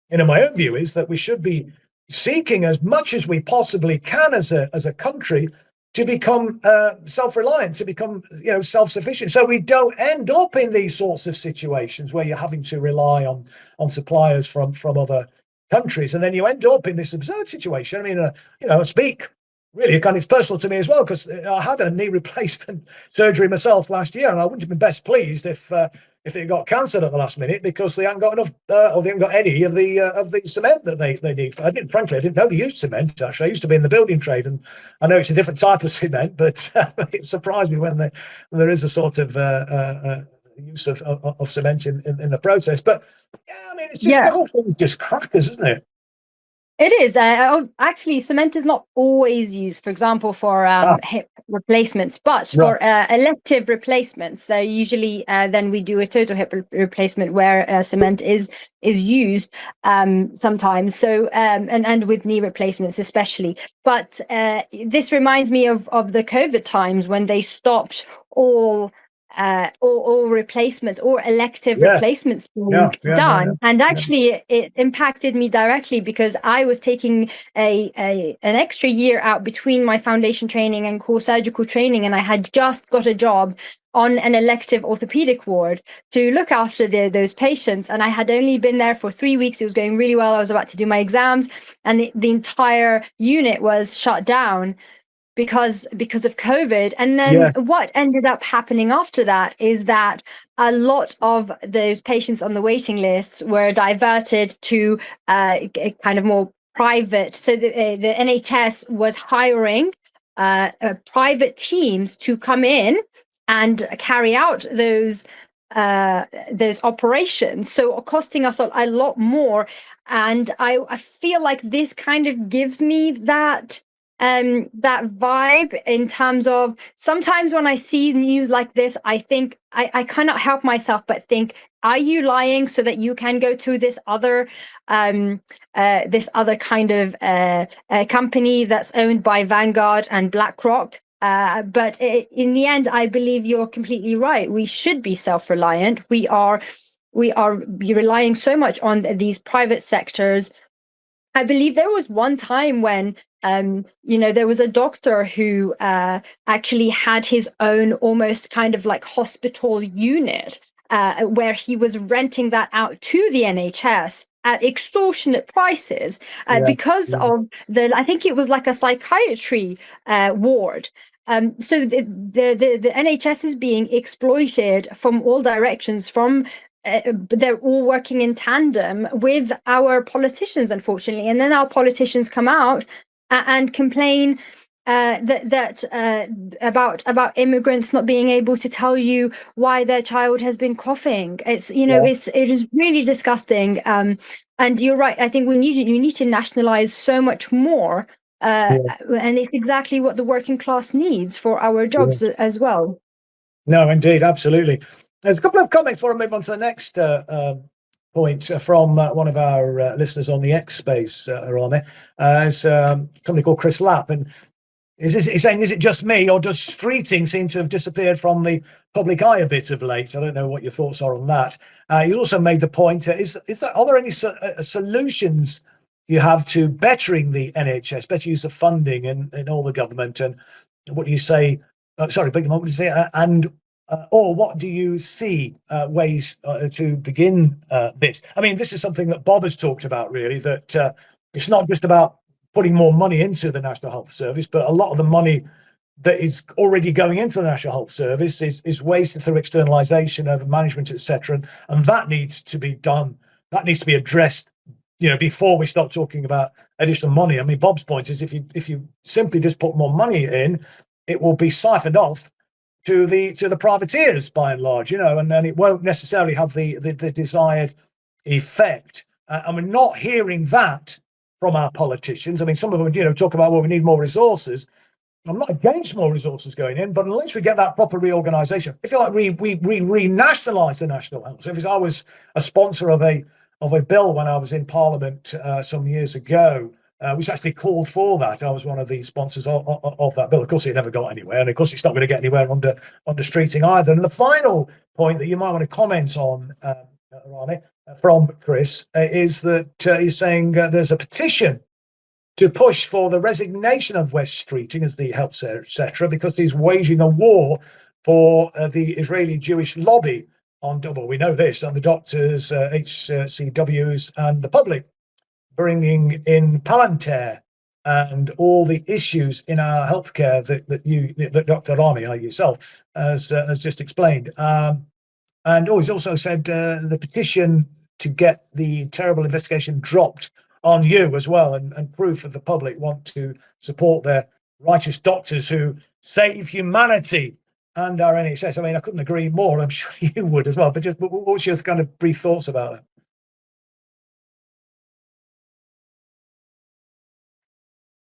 my own view is that we should be seeking as much as we possibly can as a country to become self-reliant, to become self-sufficient, so we don't end up in these sorts of situations where you're having to rely on suppliers from other countries, and then you end up in this absurd situation. I mean, I speak really kind of, it's personal to me as well, because I had a knee replacement surgery myself last year, and I wouldn't have been best pleased if it got cancelled at the last minute because they haven't got enough, or they haven't got any of the cement that they need. Frankly, I didn't know they used cement. Actually, I used to be in the building trade, and I know it's a different type of cement, but it surprised me when there is a sort of use of cement in the process. But yeah, I mean, it's just the whole thing is just crackers, isn't it? It is. Actually, cement is not always used, for example, for hip replacements, but for elective replacements, they usually then we do a total hip replacement where cement is used sometimes. So and with knee replacements especially. But this reminds me of the COVID times when they stopped all replacements or elective replacements being done. And actually it impacted me directly because I was taking an extra year out between my foundation training and core surgical training, and I had just got a job on an elective orthopedic ward to look after those patients, and I had only been there for 3 weeks. It was going really well. I was about to do my exams, and the entire unit was shut down because of COVID. And then what ended up happening after that is that a lot of those patients on the waiting lists were diverted to kind of more private. So the NHS was hiring private teams to come in and carry out those operations, so costing us a lot more. And I feel like this kind of gives me that vibe, in terms of sometimes when I see news like this, I think I cannot help myself but think, are you lying so that you can go to this other kind of company that's owned by Vanguard and BlackRock? But in the end, I believe you're completely right. We should be self-reliant. We are relying so much on these private sectors. I believe there was one time when there was a doctor who actually had his own almost kind of like hospital unit where he was renting that out to the NHS at extortionate prices because of I think it was like a psychiatry ward. So the NHS is being exploited from all directions, from they're all working in tandem with our politicians, unfortunately. And then our politicians come out and complain about immigrants not being able to tell you why their child has been coughing. It's, you know, it is really disgusting. And you're right. I think you need to nationalize so much more. And it's exactly what the working class needs for our jobs as well. No, indeed, absolutely. There's a couple of comments before I move on to the next point from one of our listeners on the X space, Rahmeh. It's somebody called Chris Lapp, and he's saying, is it just me, or does Streeting seem to have disappeared from the public eye a bit of late? I don't know what your thoughts are on that. You also made the point, are there any solutions you have to bettering the NHS, better use of funding in all the government? And what do you say? Sorry, big moment to say, and or what do you see ways to begin this? I mean, this is something that Bob has talked about, really, that it's not just about putting more money into the National Health Service, but a lot of the money that is already going into the National Health Service is wasted through externalisation of management, etc. And that needs to be done. That needs to be addressed, you know, before we start talking about additional money. I mean, Bob's point is if you simply just put more money in, it will be siphoned off to the privateers by and large, you know, and then it won't necessarily have the desired effect. And we're not hearing that from our politicians. I mean, some of them, you know, talk about, well, we need more resources. I'm not against more resources going in, but unless we get that proper reorganisation, if you like, we renationalise the National Health Service. I was a sponsor of a bill when I was in Parliament some years ago, which actually called for that. I was one of the sponsors of that bill. Of course, it never got anywhere, and of course, it's not going to get anywhere under Streeting either. And the final point that you might want to comment on, Rahmeh, from Chris, is that he's saying there's a petition to push for the resignation of Wes Streeting as the health secretary, etc., because he's waging a war for the Israeli Jewish lobby on, well, we know this, on the doctors, HCWs, and the public, bringing in Palantir and all the issues in our healthcare that Dr. Rahmeh, yourself, has just explained. And he's also said the petition to get the terrible investigation dropped on you as well, and proof of the public want to support their righteous doctors who save humanity and our NHS. I mean, I couldn't agree more. I'm sure you would as well. But just what's your kind of brief thoughts about that?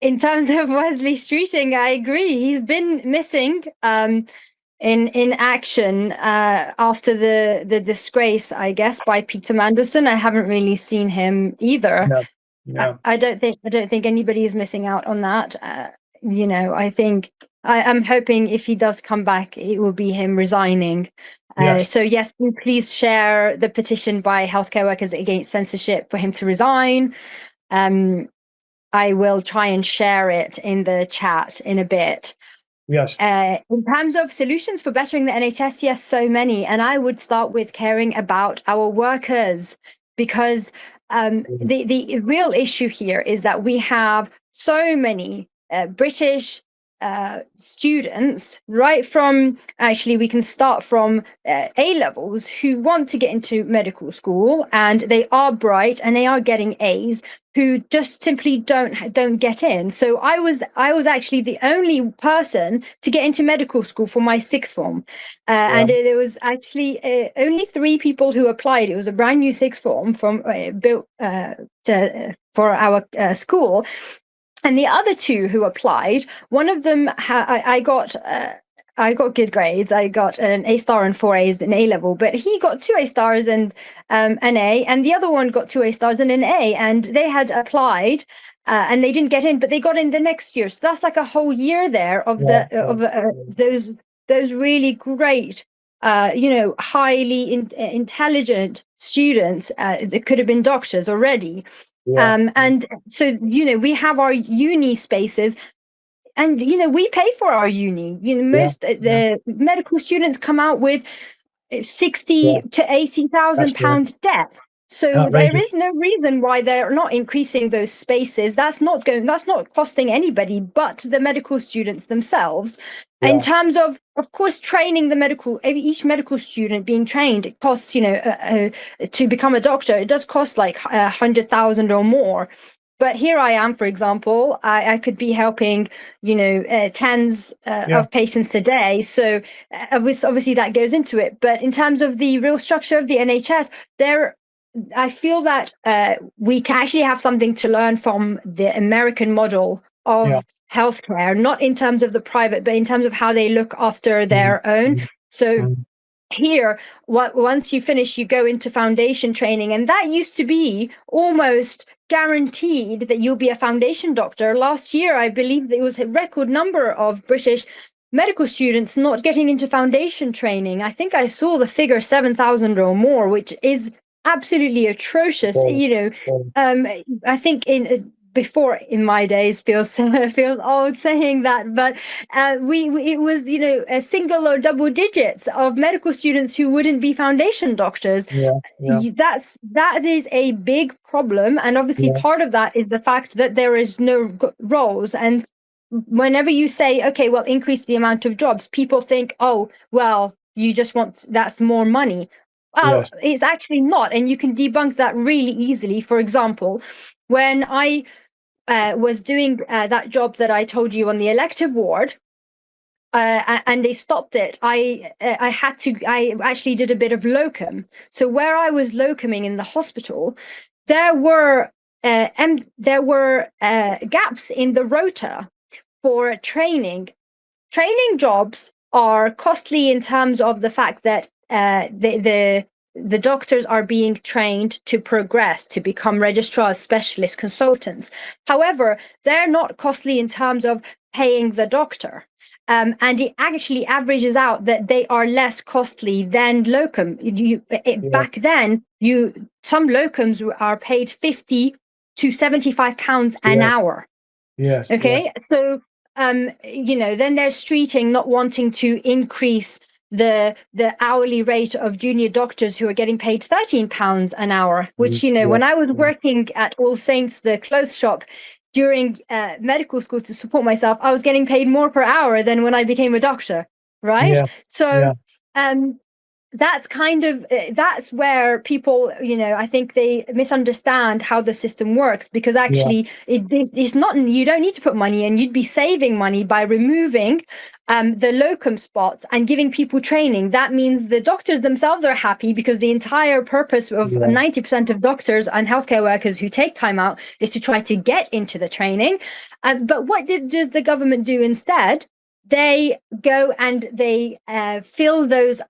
In terms of Wesley Streeting, I agree. He's been missing in action after the disgrace, I guess, by Peter Mandelson. I haven't really seen him either. No. I don't think anybody is missing out on that. You know, I think I'm hoping if he does come back, it will be him resigning. So yes, please share the petition by healthcare workers against censorship for him to resign. I will try and share it in the chat in a bit. Yes. In terms of solutions for bettering the NHS, yes, so many. And I would start with caring about our workers, because the real issue here is that we have so many British students, right from, actually we can start from A-levels, who want to get into medical school, and they are bright and they are getting A's, who just simply don't get in. So I was actually the only person to get into medical school for my sixth form, and there was actually only 3 people who applied. It was a brand new sixth form from built for our school. And the other 2 who applied, one of them, I got good grades. I got an A star and 4 A's in A level, but he got 2 A stars and an A, and the other one got 2 A stars and an A, and they had applied and they didn't get in, but they got in the next year. So that's like a whole year there of those really great, you know, highly intelligent students that could have been doctors already. And so, you know, we have our uni spaces, and, you know, we pay for our uni. You know, most the medical students come out with 60 to 80,000 pound debt. So there is no reason why they're not increasing those spaces. That's not costing anybody but the medical students themselves. Yeah. In terms of course, training each medical student being trained, it costs, to become a doctor, it does cost like 100,000 or more. But here I am, for example, I could be helping, tens of patients a day. So obviously that goes into it. But in terms of the real structure of the NHS, I feel that we can actually have something to learn from the American model of healthcare, not in terms of the private, but in terms of how they look after their own. So here, once you finish, you go into foundation training, and that used to be almost guaranteed that you'll be a foundation doctor. Last year, I believe there was a record number of British medical students not getting into foundation training. I think I saw the figure 7,000 or more, which is absolutely atrocious. I think before in my days feels old saying that, but it was a single or double digits of medical students who wouldn't be foundation doctors. That is a big problem, and obviously part of that is the fact that there is no roles. And whenever you say, okay, well, increase the amount of jobs, people think, oh, well, you just that's more money. Well, it's actually not, and you can debunk that really easily. For example, when I was doing that job that I told you on the elective ward, and they stopped it, I actually did a bit of locum. So where I was locuming in the hospital, there were gaps in the rota for training. Training jobs are costly in terms of the fact that the doctors are being trained to progress, to become registrars, specialists, consultants. However, they're not costly in terms of paying the doctor. And it actually averages out that they are less costly than locum. Back then, some locums are paid 50 to 75 pounds an hour. Yes. Okay. So, then there's Streeting not wanting to increase the hourly rate of junior doctors who are getting paid 13 pounds an hour, which, when I was working at All Saints, the clothes shop, during medical school to support myself, I was getting paid more per hour than when I became a doctor, right? That's kind of that's where people, I think they misunderstand how the system works, because actually it's not, you don't need to put money in. You'd be saving money by removing the locum spots and giving people training. That means the doctors themselves are happy, because the entire purpose of 90% of doctors and healthcare workers who take time out is to try to get into the training. But what does the government do instead? They go and they fill those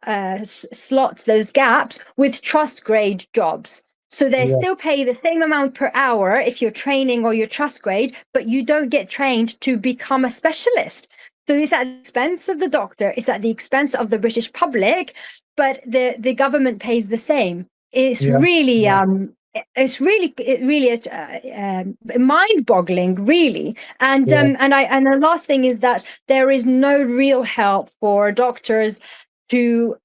slots, those gaps, with trust grade jobs. So they still pay the same amount per hour if you're training or you're trust grade, but you don't get trained to become a specialist. So it's at the expense of the doctor, it's at the expense of the British public, but the government pays the same. It's really it's really mind-boggling, really. And and the last thing is that there is no real help for doctors to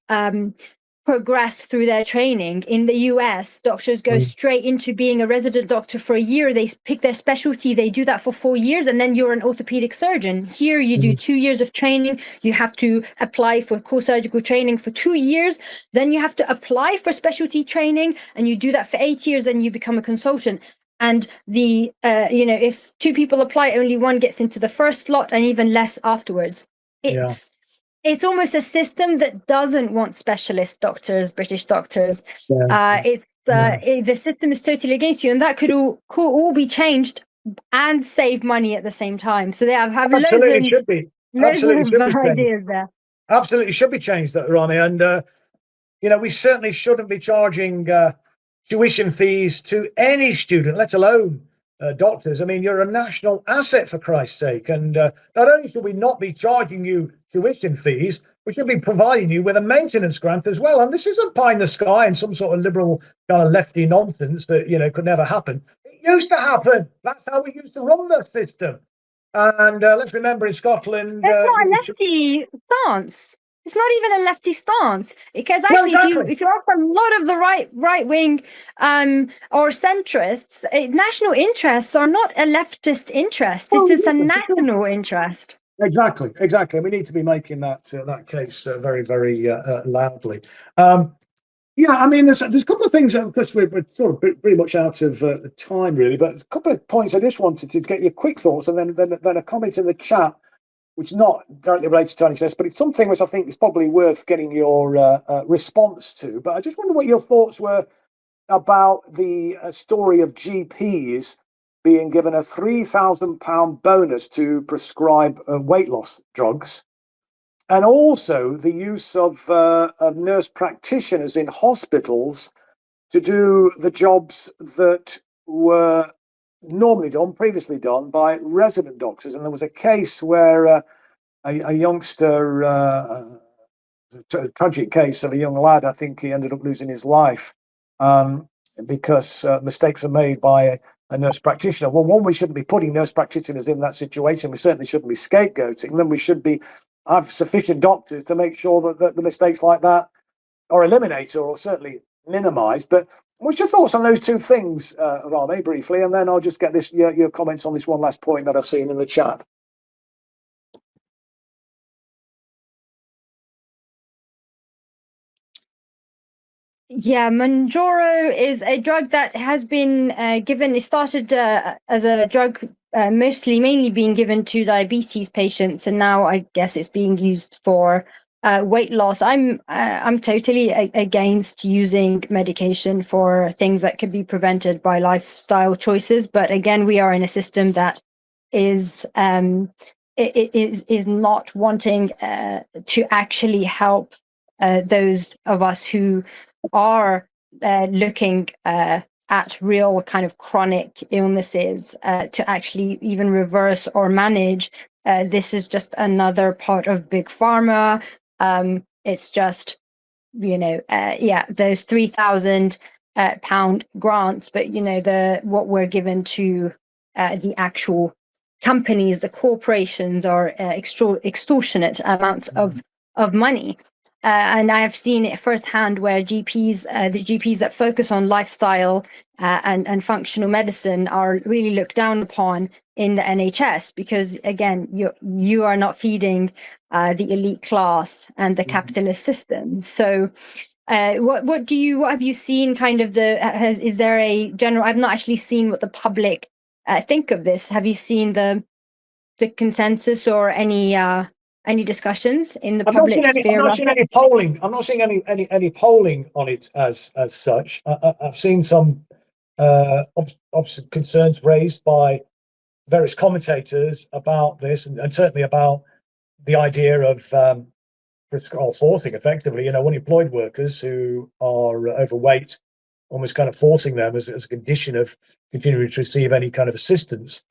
progress through their training. In the US, doctors go straight into being a resident doctor for a year. They pick their specialty, they do that for 4 years, and then you're an orthopedic surgeon. Here you do 2 years of training, you have to apply for core surgical training for 2 years, then you have to apply for specialty training, and you do that for 8 years, and you become a consultant. And if 2 people apply, only 1 gets into the first slot, and even less afterwards. It's almost a system that doesn't want specialist doctors, British doctors. The system is totally against you, and that could all be changed and save money at the same time. So they have loads of ideas there. Absolutely should be changed, Rahmeh. And we certainly shouldn't be charging tuition fees to any student, let alone doctors. I mean, you're a national asset, for Christ's sake. And not only should we not be charging you tuition fees, we should be providing you with a maintenance grant as well. And this isn't pie in the sky and some sort of liberal kind of lefty nonsense that could never happen. It used to happen. That's how we used to run the system. And let's remember, in Scotland, it's not a lefty stance. It's not even a lefty stance, because Well, actually, exactly. if you ask a lot of the right wing or centrists, national interests are not a leftist interest. Well, It's a exactly. national interest. Exactly. We need to be making that case very, very loudly. Yeah, I mean, there's a couple of things, because we're sort of pretty much out of time, really. But there's a couple of points I just wanted to get your quick thoughts, and then a comment in the chat, which is not directly related to NHS, but it's something which I think is probably worth getting your response to. But I just wonder what your thoughts were about the story of GPs being given a £3,000 bonus to prescribe weight loss drugs, and also the use of nurse practitioners in hospitals to do the jobs that were previously done by resident doctors. And there was a case where a youngster, a tragic case of a young lad, I think he ended up losing his life because mistakes were made by a nurse practitioner. Well, one, we shouldn't be putting nurse practitioners in that situation. We certainly shouldn't be scapegoating them. We should have sufficient doctors to make sure that the mistakes like that are eliminated or certainly minimised. But what's your thoughts on those two things, Rahmeh, briefly? And then I'll just get your comments on this one last point that I've seen in the chat. Yeah, Manjaro is a drug that has been given. It started as a drug mainly being given to diabetes patients, and now I guess it's being used for weight loss. I'm totally against using medication for things that could be prevented by lifestyle choices. But again, we are in a system that is is not wanting to actually help those of us who are looking at real kind of chronic illnesses to actually even reverse or manage. This is just another part of big pharma. It's just, those £3,000 grants, but what we're given to the actual companies, the corporations, are extortionate amounts of money. And I have seen it firsthand where the GPs that focus on lifestyle and functional medicine are really looked down upon in the NHS, because again, you are not feeding the elite class and the capitalist system. So what have you seen kind of is there a general, I've not actually seen what the public think of this. Have you seen the consensus or any discussions in the public sphere? I'm not seeing any polling. I'm not seeing any polling on it as such. I've seen some obviously concerns raised by various commentators about this, and certainly about the idea of forcing, effectively, unemployed workers who are overweight, almost kind of forcing them as a condition of continuing to receive any kind of assistance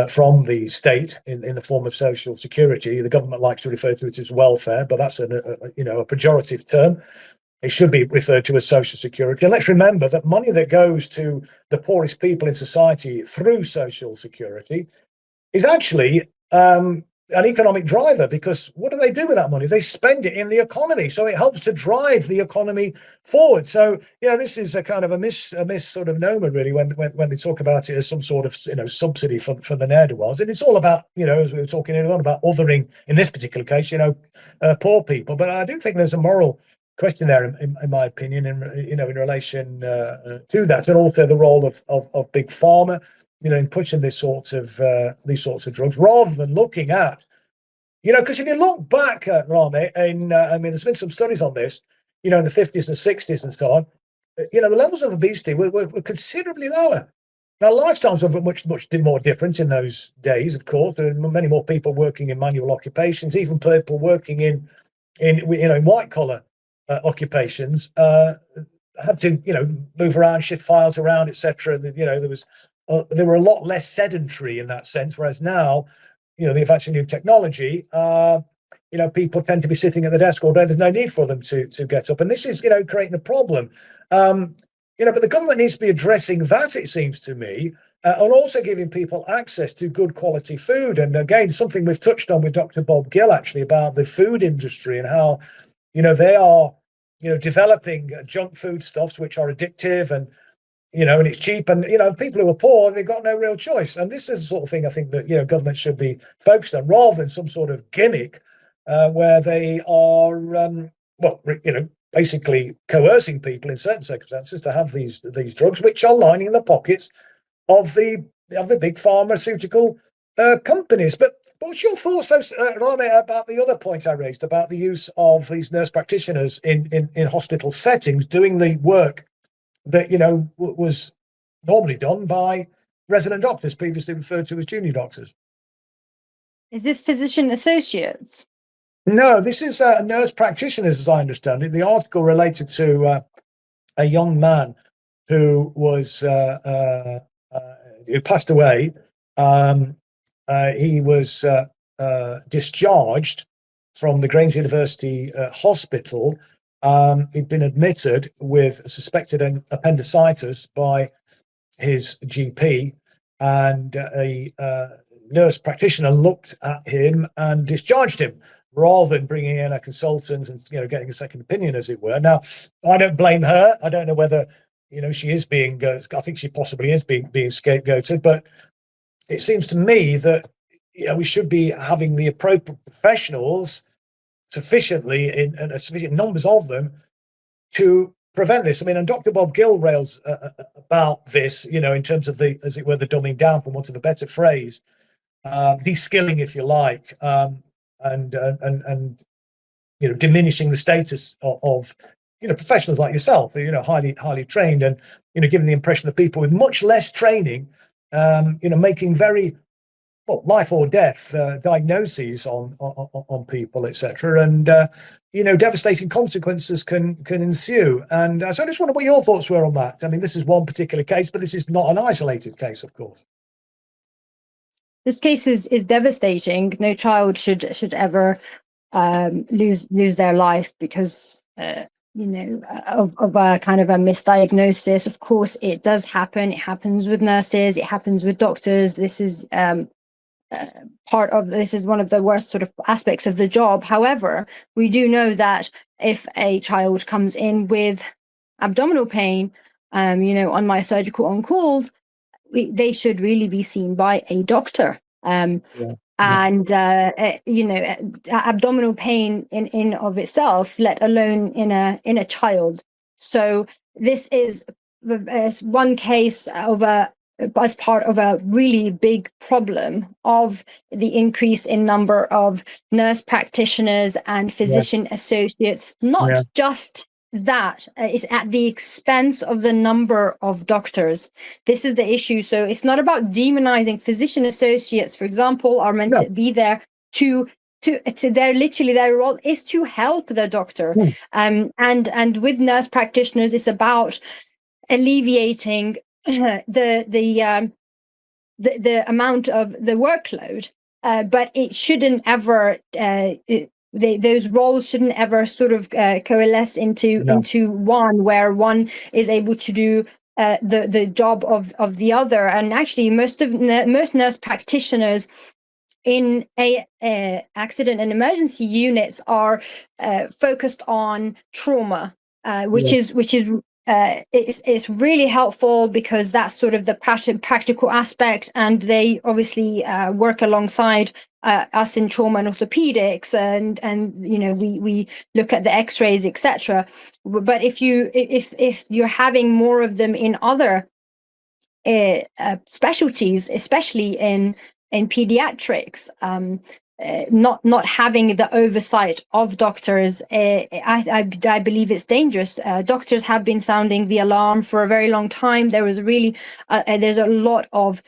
from the state in the form of social security. The government likes to refer to it as welfare, but that's a pejorative term. It should be referred to as social security. And let's remember that money that goes to the poorest people in society through social security is actually an economic driver, because what do they do with that money? They spend it in the economy, so it helps to drive the economy forward. So this is a kind of a miss sort of nomer, really, when they talk about it as some sort of subsidy for the ne'er-do-wells. And it's all about, as we were talking earlier on, about othering, in this particular case, poor people. But I do think there's a moral question there, in my opinion, in relation to that, and also the role of big pharma, in pushing these sorts of drugs, rather than looking at, because if you look back at Rahmeh, there's been some studies on this, in the 50s and 60s and so on, the levels of obesity were considerably lower. Now, lifestyles were much more different in those days, of course. There were many more people working in manual occupations, even people working in white collar occupations had to move around, shift files around, etc. They were a lot less sedentary in that sense, whereas now, the advance of new technology, people tend to be sitting at the desk all day. There's no need for them to get up, and this is creating a problem. But the government needs to be addressing that, it seems to me, and also giving people access to good quality food. And again, something we've touched on with Dr. Bob Gill, actually, about the food industry and how, they are, developing junk food stuffs which are addictive and, and it's cheap. And, people who are poor, they've got no real choice. And this is the sort of thing I think that, government should be focused on, rather than some sort of gimmick where they are, basically coercing people in certain circumstances to have these drugs, which are lining the pockets of the big pharmaceutical companies. But what's your thoughts, Rahmeh, about the other point I raised about the use of these nurse practitioners in hospital settings, doing the work that was normally done by resident doctors, previously referred to as junior doctors? Is this physician associates? No, this is nurse practitioners, as I understand it. The article related to a young man who was who passed away. He was discharged from the Grange University Hospital. He'd been admitted with suspected appendicitis by his GP, and a nurse practitioner looked at him and discharged him, rather than bringing in a consultant and getting a second opinion, as it were. Now, I don't blame her. I don't know whether she is being. I think she possibly is being scapegoated. But it seems to me that we should be having the appropriate professionals sufficiently in sufficient numbers of them to prevent this. I mean, and Dr. Bob Gill rails about this, in terms of the, as it were, the dumbing down, for want of a better phrase, de-skilling, if you like. And diminishing the status of professionals like yourself, highly trained, and giving the impression of people with much less training, making very life or death diagnoses on people, etc. And devastating consequences can ensue. And so I just wonder what your thoughts were on that. I mean, this is one particular case, but this is not an isolated case, of course. This case is devastating. No child should ever lose their life because of a kind of a misdiagnosis. Of course, it does happen. It happens with nurses. It happens with doctors. This is this is one of the worst sort of aspects of the job. However, we do know that if a child comes in with abdominal pain, on my surgical on calls, they should really be seen by a doctor. And abdominal pain in of itself, let alone in a child. So this is one case of as part of a really big problem of the increase in number of nurse practitioners and physician associates, not just that is at the expense of the number of doctors. This is the issue. So it's not about demonizing physician associates, for example, are meant to be there to their role is to help the doctor. And with nurse practitioners, it's about alleviating the amount of the workload, but it shouldn't ever those roles shouldn't ever sort of coalesce into one, where one is able to do the job of the other. And actually, most nurse practitioners in accident and emergency units are focused on trauma, which is it's really helpful because that's sort of the practical aspect, and they obviously work alongside us in trauma and orthopaedics, and we look at the x-rays, etc. But if you're having more of them in other specialties, especially in pediatrics, not having the oversight of doctors, I believe it's dangerous. Doctors have been sounding the alarm for a very long time. There was really there's a lot of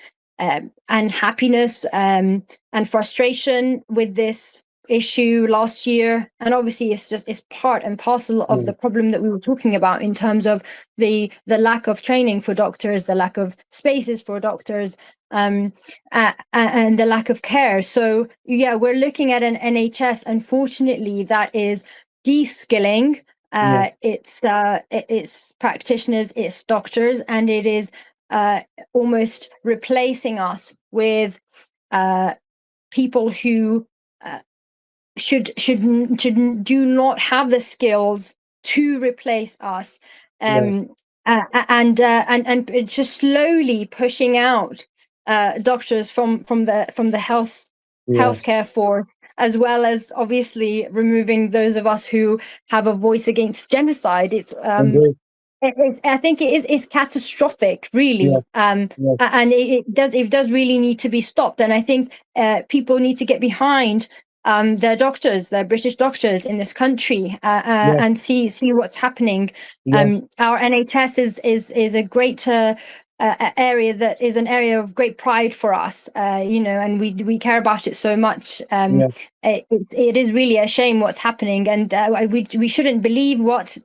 unhappiness and frustration with this issue last year, and obviously it's part and parcel of the problem that we were talking about in terms of the lack of training for doctors, the lack of spaces for doctors, and the lack of care. So we're looking at an NHS, unfortunately, that is de-skilling its practitioners, its doctors, and it is almost replacing us with people who should do not have the skills to replace us, and just slowly pushing out doctors from the healthcare force, as well as obviously removing those of us who have a voice against genocide. I think it's catastrophic, really. And it does really need to be stopped. And I think people need to get behind their British doctors in this country, and see what's happening. Our NHS is a great area that is an area of great pride for us, and we care about it so much. It is really a shame what's happening, and we shouldn't believe what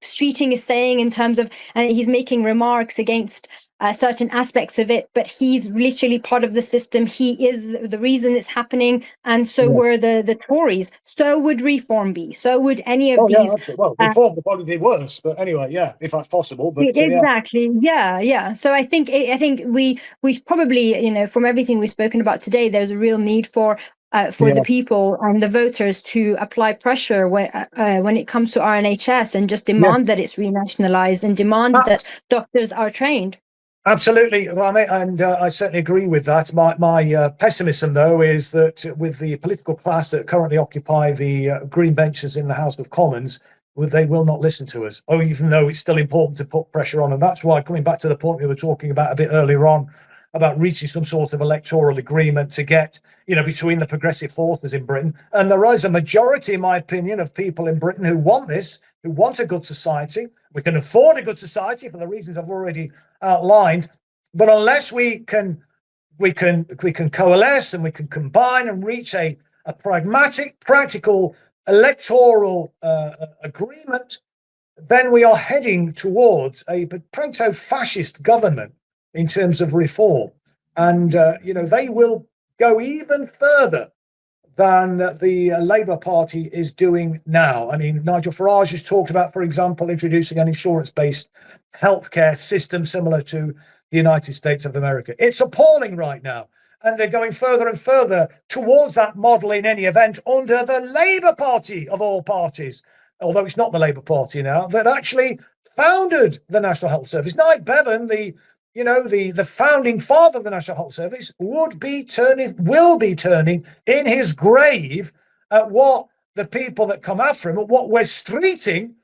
Streeting is saying in terms of he's making remarks against certain aspects of it, but he's literally part of the system. He is the reason it's happening, and so were the Tories. So would reform be. So would any of these. Well, reform would probably be worse, but anyway, if that's possible. But exactly, yeah. So I think we probably, from everything we've spoken about today, there's a real need for the people and the voters to apply pressure when it comes to our NHS, and just demand that it's renationalized, and demand that doctors are trained. Absolutely, Rahmeh, and I certainly agree with that. My pessimism, though, is that with the political class that currently occupy the green benches in the House of Commons, they will not listen to us, even though it's still important to put pressure on. And that's why, coming back to the point we were talking about a bit earlier on, about reaching some sort of electoral agreement to get, between the progressive forces in Britain. And there is a majority, in my opinion, of people in Britain who want this, who want a good society. We can afford a good society for the reasons I've already outlined. But unless we can coalesce and we can combine and reach a pragmatic, practical electoral agreement, then we are heading towards a proto-fascist government in terms of reform. And, they will go even further than the Labour Party is doing now. I mean, Nigel Farage has talked about, for example, introducing an insurance-based healthcare system similar to the United States of America. It's appalling right now. And they're going further and further towards that model in any event under the Labour Party of all parties, although it's not the Labour Party now, that actually founded the National Health Service. Nye Bevan, the founding father of the National Health Service, will be turning in his grave at what the people that come after him, at what Wes Streeting,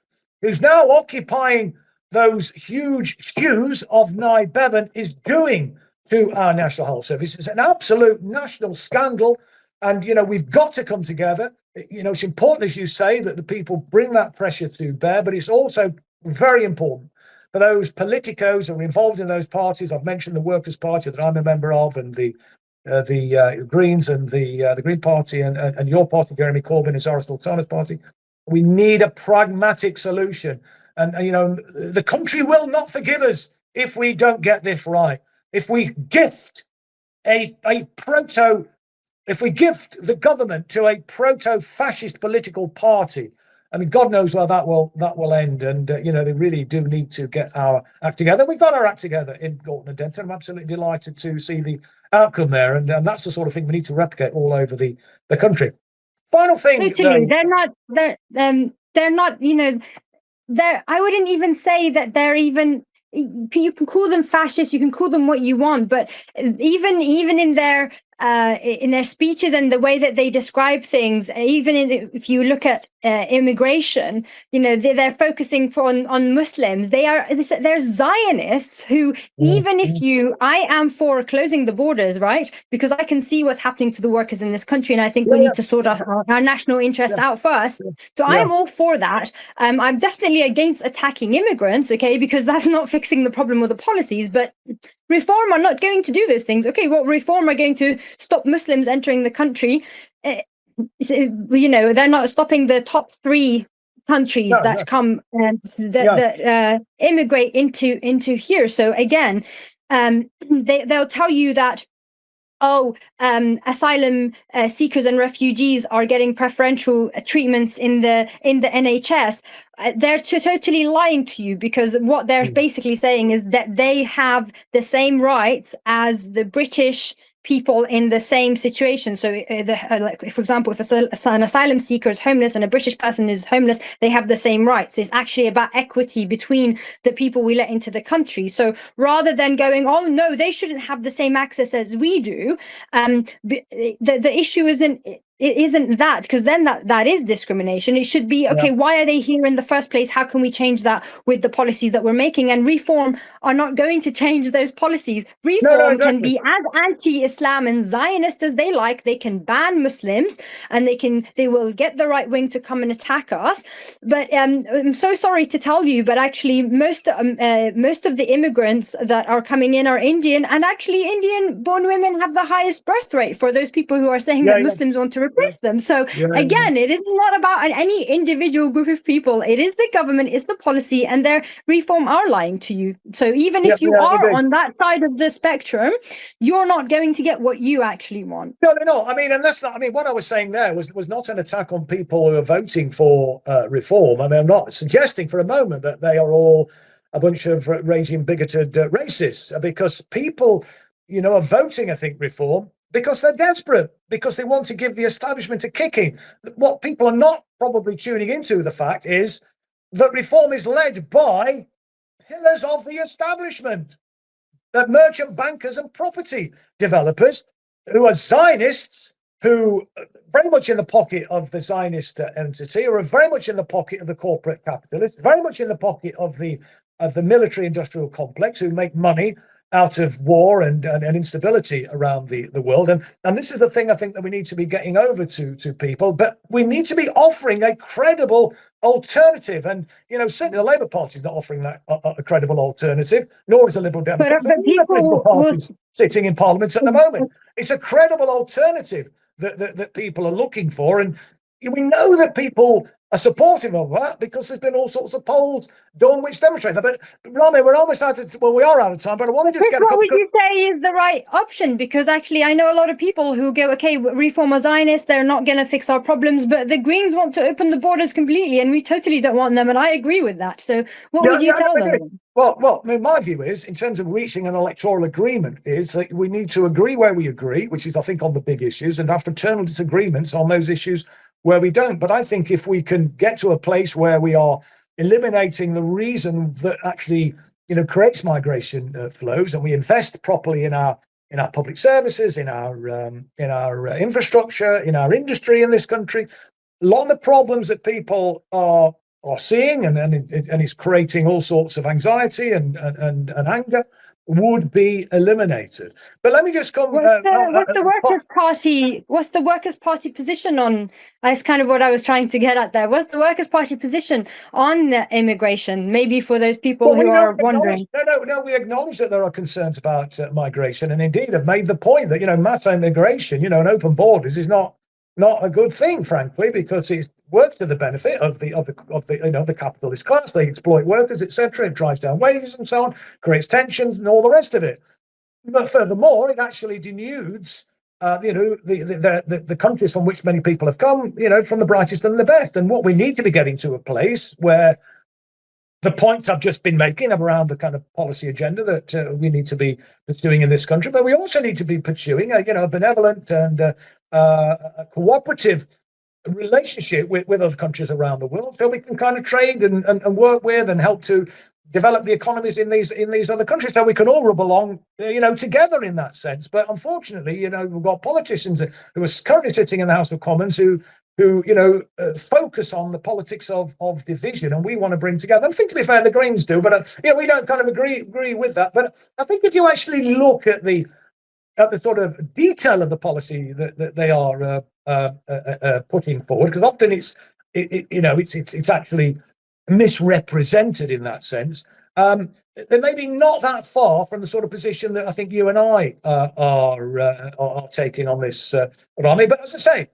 who's now occupying those huge shoes of Nye Bevan, is doing to our National Health Service. It's an absolute national scandal. And, we've got to come together. It's important, as you say, that the people bring that pressure to bear, but it's also very important for those politicos who are involved in those parties. I've mentioned the Workers' Party that I'm a member of, and the Greens and the Green Party, and your party, Jeremy Corbyn, is Zionist Autonomous Party. We need a pragmatic solution. And, the country will not forgive us if we don't get this right. If we gift if we gift the government to a proto-fascist political party, I mean, God knows where that will end. And, they really do need to get our act together. We've got our act together in Gorton Denton. I'm absolutely delighted to see the outcome there. And that's the sort of thing we need to replicate all over the country. Final thing. Totally. They're not, I wouldn't even say that they're even, you can call them fascists, you can call them what you want, but even in their speeches and the way that they describe things, if you look at immigration, they're focusing on Muslims. They're Zionists who, even if I am for closing the borders, right? Because I can see what's happening to the workers in this country, and I think we need to sort our national interests out first. So I'm all for that. I'm definitely against attacking immigrants, okay, because that's not fixing the problem with the policies. But reform are not going to do those things. Okay, well, reform are going to stop Muslims entering the country. They're not stopping the top 3 countries that come that immigrate into here. So again, they'll tell you that, asylum seekers and refugees are getting preferential treatments in the NHS. They're totally lying to you, because what they're basically saying is that they have the same rights as the British people in the same situation. So like, for example, if an asylum seeker is homeless and a British person is homeless, they have the same rights. It's actually about equity between the people we let into the country. So rather than going, oh no, they shouldn't have the same access as we do, the issue isn't that, because then that is discrimination. It should be, okay, why are they here in the first place? How can we change that with the policies that we're making? And Reform are not going to change those policies. Reform can be as anti-Islam and Zionist as they like. They can ban Muslims, and they will get the right wing to come and attack us. But I'm so sorry to tell you, but actually most of the immigrants that are coming in are Indian, and actually Indian-born women have the highest birth rate for those people who are saying that Muslims want to repress them. So again, it is not about any individual group of people. It is the government, it's the policy, and their Reform are lying to you. So even if you are on that side of the spectrum, you're not going to get what you actually want. No. I mean, and that's not. I mean, what I was saying there was not an attack on people who are voting for Reform. I mean, I'm not suggesting for a moment that they are all a bunch of raging bigoted racists, because people, are voting, I think, Reform because they're desperate, because they want to give the establishment a kicking. What people are not probably tuning into, the fact is that Reform is led by pillars of the establishment, the merchant bankers and property developers, who are Zionists, who are very much in the pocket of the Zionist entity, or are very much in the pocket of the corporate capitalists, very much in the pocket of the military-industrial complex, who make money out of war and instability around the world. And this is the thing I think that we need to be getting over to people, but we need to be offering a credible alternative. And, certainly the Labour Party is not offering that a credible alternative, nor is the Liberal Democrats. But people parties sitting in Parliament at the moment. It's a credible alternative that people are looking for. And we know that people are supportive of that, because there's been all sorts of polls done which demonstrate that. But Rahmeh, we're almost out of, we are out of time, but I want to just what would you say is the right option? Because actually I know a lot of people who go, okay, Reform are Zionists, they're not going to fix our problems, but the Greens want to open the borders completely, and we totally don't want them, and I agree with that. So what would you tell them? Well, I mean, my view is, in terms of reaching an electoral agreement, is that we need to agree where we agree, which is, I think, on the big issues, and have fraternal disagreements on those issues where we don't. But I think if we can get to a place where we are eliminating the reason that actually, creates migration flows, and we invest properly in our public services, in our infrastructure, in our industry in this country, a lot of the problems that people are seeing and is creating all sorts of anxiety and anger would be eliminated. But let me just come. What's the Workers' Party position on? That's kind of what I was trying to get at there. What's the Workers' Party position on immigration? Maybe for those people who are wondering. No. We acknowledge that there are concerns about migration, and indeed have made the point that mass immigration, and open borders is not a good thing, frankly, because it works to the benefit of the capitalist class. They exploit workers, etc. It drives down wages and so on, creates tensions and all the rest of it. But furthermore, it actually denudes the countries from which many people have come, from the brightest and the best. And what we need to be getting to a place where the points I've just been making around the kind of policy agenda that we need to be pursuing in this country, but we also need to be pursuing a benevolent and a cooperative relationship with other countries around the world, so we can kind of trade and work with and help to develop the economies in these other countries, so we can all rub along, together in that sense. But unfortunately, we've got politicians who are currently sitting in the House of Commons who focus on the politics of division, and we want to bring together. I think, to be fair, the Greens do, but we don't kind of agree with that. But I think if you actually look at the sort of detail of the policy that they are putting forward, because often it's actually misrepresented in that sense. They're maybe not that far from the sort of position that I think you and I are taking on this, Rahmeh. But as I say,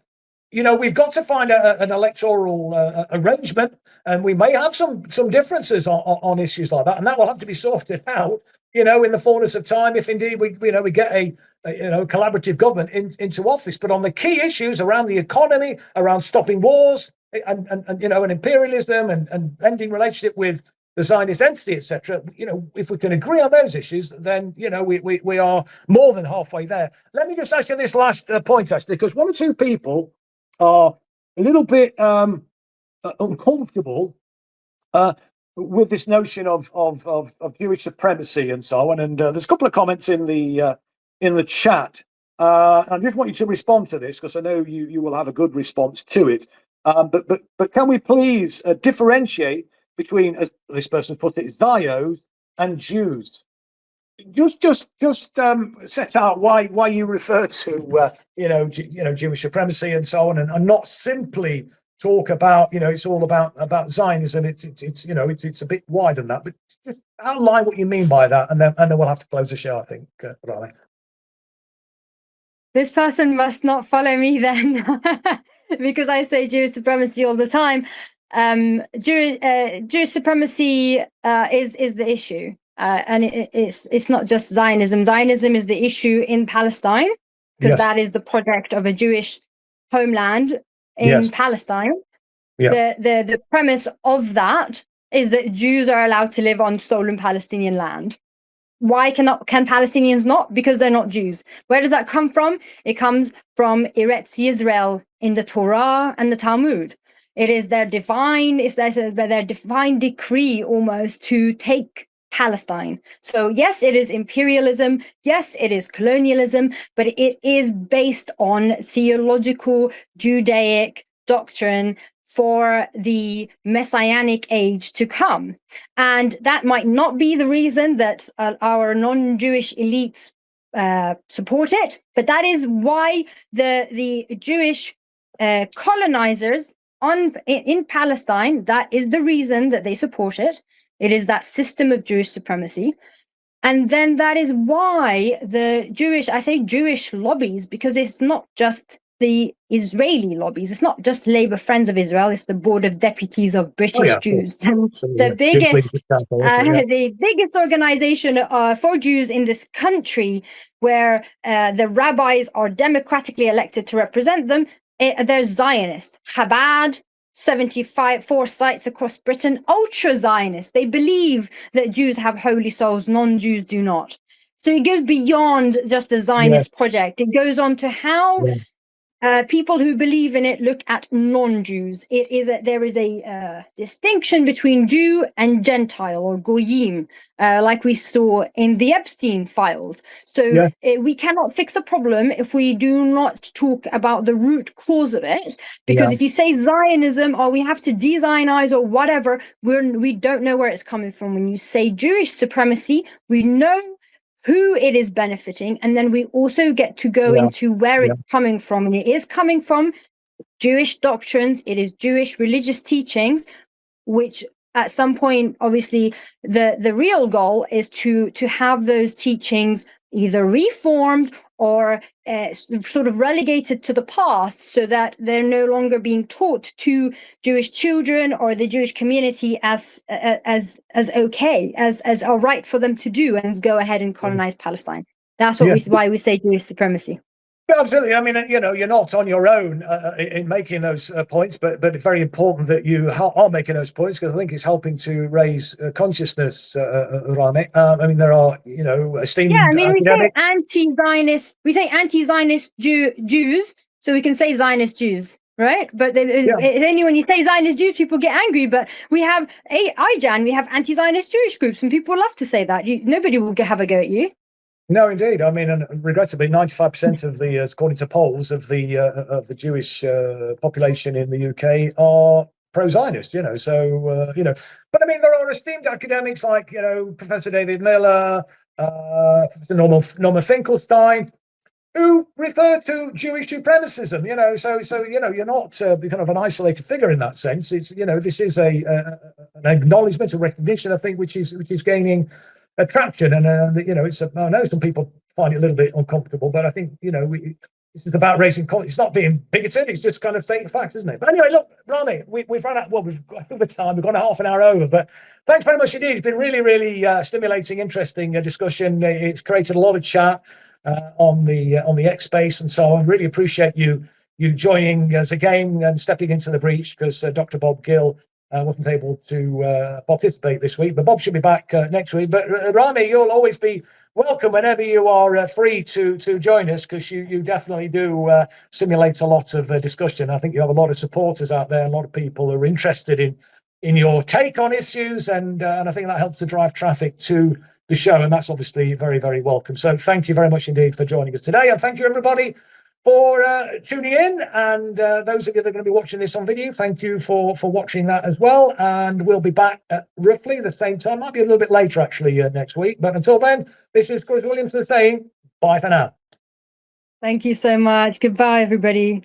we've got to find an electoral arrangement, and we may have some differences on issues like that, and that will have to be sorted out, in the fullness of time, if indeed we get a collaborative government into office. But on the key issues around the economy, around stopping wars, and imperialism, and ending relationship with the Zionist entity, etc. If we can agree on those issues, then we are more than halfway there. Let me just ask you this last point, actually, because one or two people are a little bit uncomfortable with this notion of Jewish supremacy and so on. And there's a couple of comments in the chat. I just want you to respond to this, because I know you will have a good response to it. But can we please differentiate between, as this person put it, Zios and Jews? Just set out why you refer to Jewish supremacy and so on, and not simply talk about it's all about Zionism. It's a bit wider than that, but just outline what you mean by that, and then we'll have to close the show, I think. Rahmeh. This person must not follow me then, because I say Jewish supremacy all the time. Jewish supremacy is the issue, and it's not just Zionism. Zionism is the issue in Palestine, because that is the project of a Jewish homeland in Palestine. The premise of that is that Jews are allowed to live on stolen Palestinian land. Why can Palestinians not? Because they're not Jews. Where does that come from? It comes from Eretz Yisrael in the Torah and the Talmud. It is their divine decree almost to take Palestine. So yes, it is imperialism. Yes, it is colonialism, but it is based on theological Judaic doctrine for the messianic age to come. And that might not be the reason that our non-Jewish elites support it, but that is why the Jewish colonizers in Palestine, that is the reason that they support it. It is that system of Jewish supremacy. And then that is why I say Jewish lobbies, because it's not just the Israeli lobbies. It's not just Labour Friends of Israel. It's the Board of Deputies of British Jews. The biggest organization for Jews in this country, where the rabbis are democratically elected to represent them. They're Zionist. Chabad, 74 sites across Britain, ultra Zionist. They believe that Jews have holy souls, non-Jews do not. So it goes beyond just the Zionist project. It goes on to how people who believe in it look at non-Jews. There is a distinction between Jew and Gentile, or Goyim, like we saw in the Epstein files. So we cannot fix a problem if we do not talk about the root cause of it. Because if you say Zionism, or we have to de-Zionize or whatever, we don't know where it's coming from. When you say Jewish supremacy, we know who it is benefiting, and then we also get to go into where it's coming from. And it is coming from Jewish doctrines, it is Jewish religious teachings, which at some point, obviously, the real goal is to have those teachings either reformed or sort of relegated to the past, so that they're no longer being taught to Jewish children or the Jewish community as okay, as all right for them to do and go ahead and colonize Palestine. That's why we say Jewish supremacy. Absolutely. I mean, you're not on your own in making those points, but it's very important that you are making those points, because I think it's helping to raise consciousness, Rahmeh. I mean, there are, esteemed academics. We say anti-Zionist Jews, so we can say Zionist Jews, right? But only when you say Zionist Jews, people get angry. But we have IJAN, we have anti-Zionist Jewish groups, and people love to say that. Nobody will have a go at you. No, indeed. I mean, and regrettably, 95% of the, according to polls, of the Jewish population in the UK are pro-Zionist. So But I mean, there are esteemed academics like Professor David Miller, Professor Norman Finkelstein, who refer to Jewish supremacism. So you're not kind of an isolated figure in that sense. It's this is an acknowledgement, a recognition, I think, which is gaining attraction, and it's I know some people find it a little bit uncomfortable, but I think This is about raising confidence. It's not being bigoted. It's just kind of stating facts, isn't it? But anyway, look, Rahmeh, we've run out. Well, we've got over time. We've gone half an hour over. But thanks very much indeed. It's been really, really stimulating, interesting discussion. It's created a lot of chat on the X space and so on. Really appreciate you joining us again and stepping into the breach, because Dr. Bob Gill wasn't able to participate this week. But Bob should be back next week. But Rahmeh, you'll always be welcome whenever you are free to join us, because you definitely do simulate a lot of discussion. I think you have a lot of supporters out there, a lot of people who are interested in your take on issues, and I think that helps to drive traffic to the show, and that's obviously very, very welcome. So thank you very much indeed for joining us today, and thank you everybody for tuning in, and those of you that are going to be watching this on video, thank you for watching that as well. And we'll be back at roughly the same time, might be a little bit later actually next week, but until then, this is Chris Williamson saying bye for now. Thank you so much. Goodbye, everybody.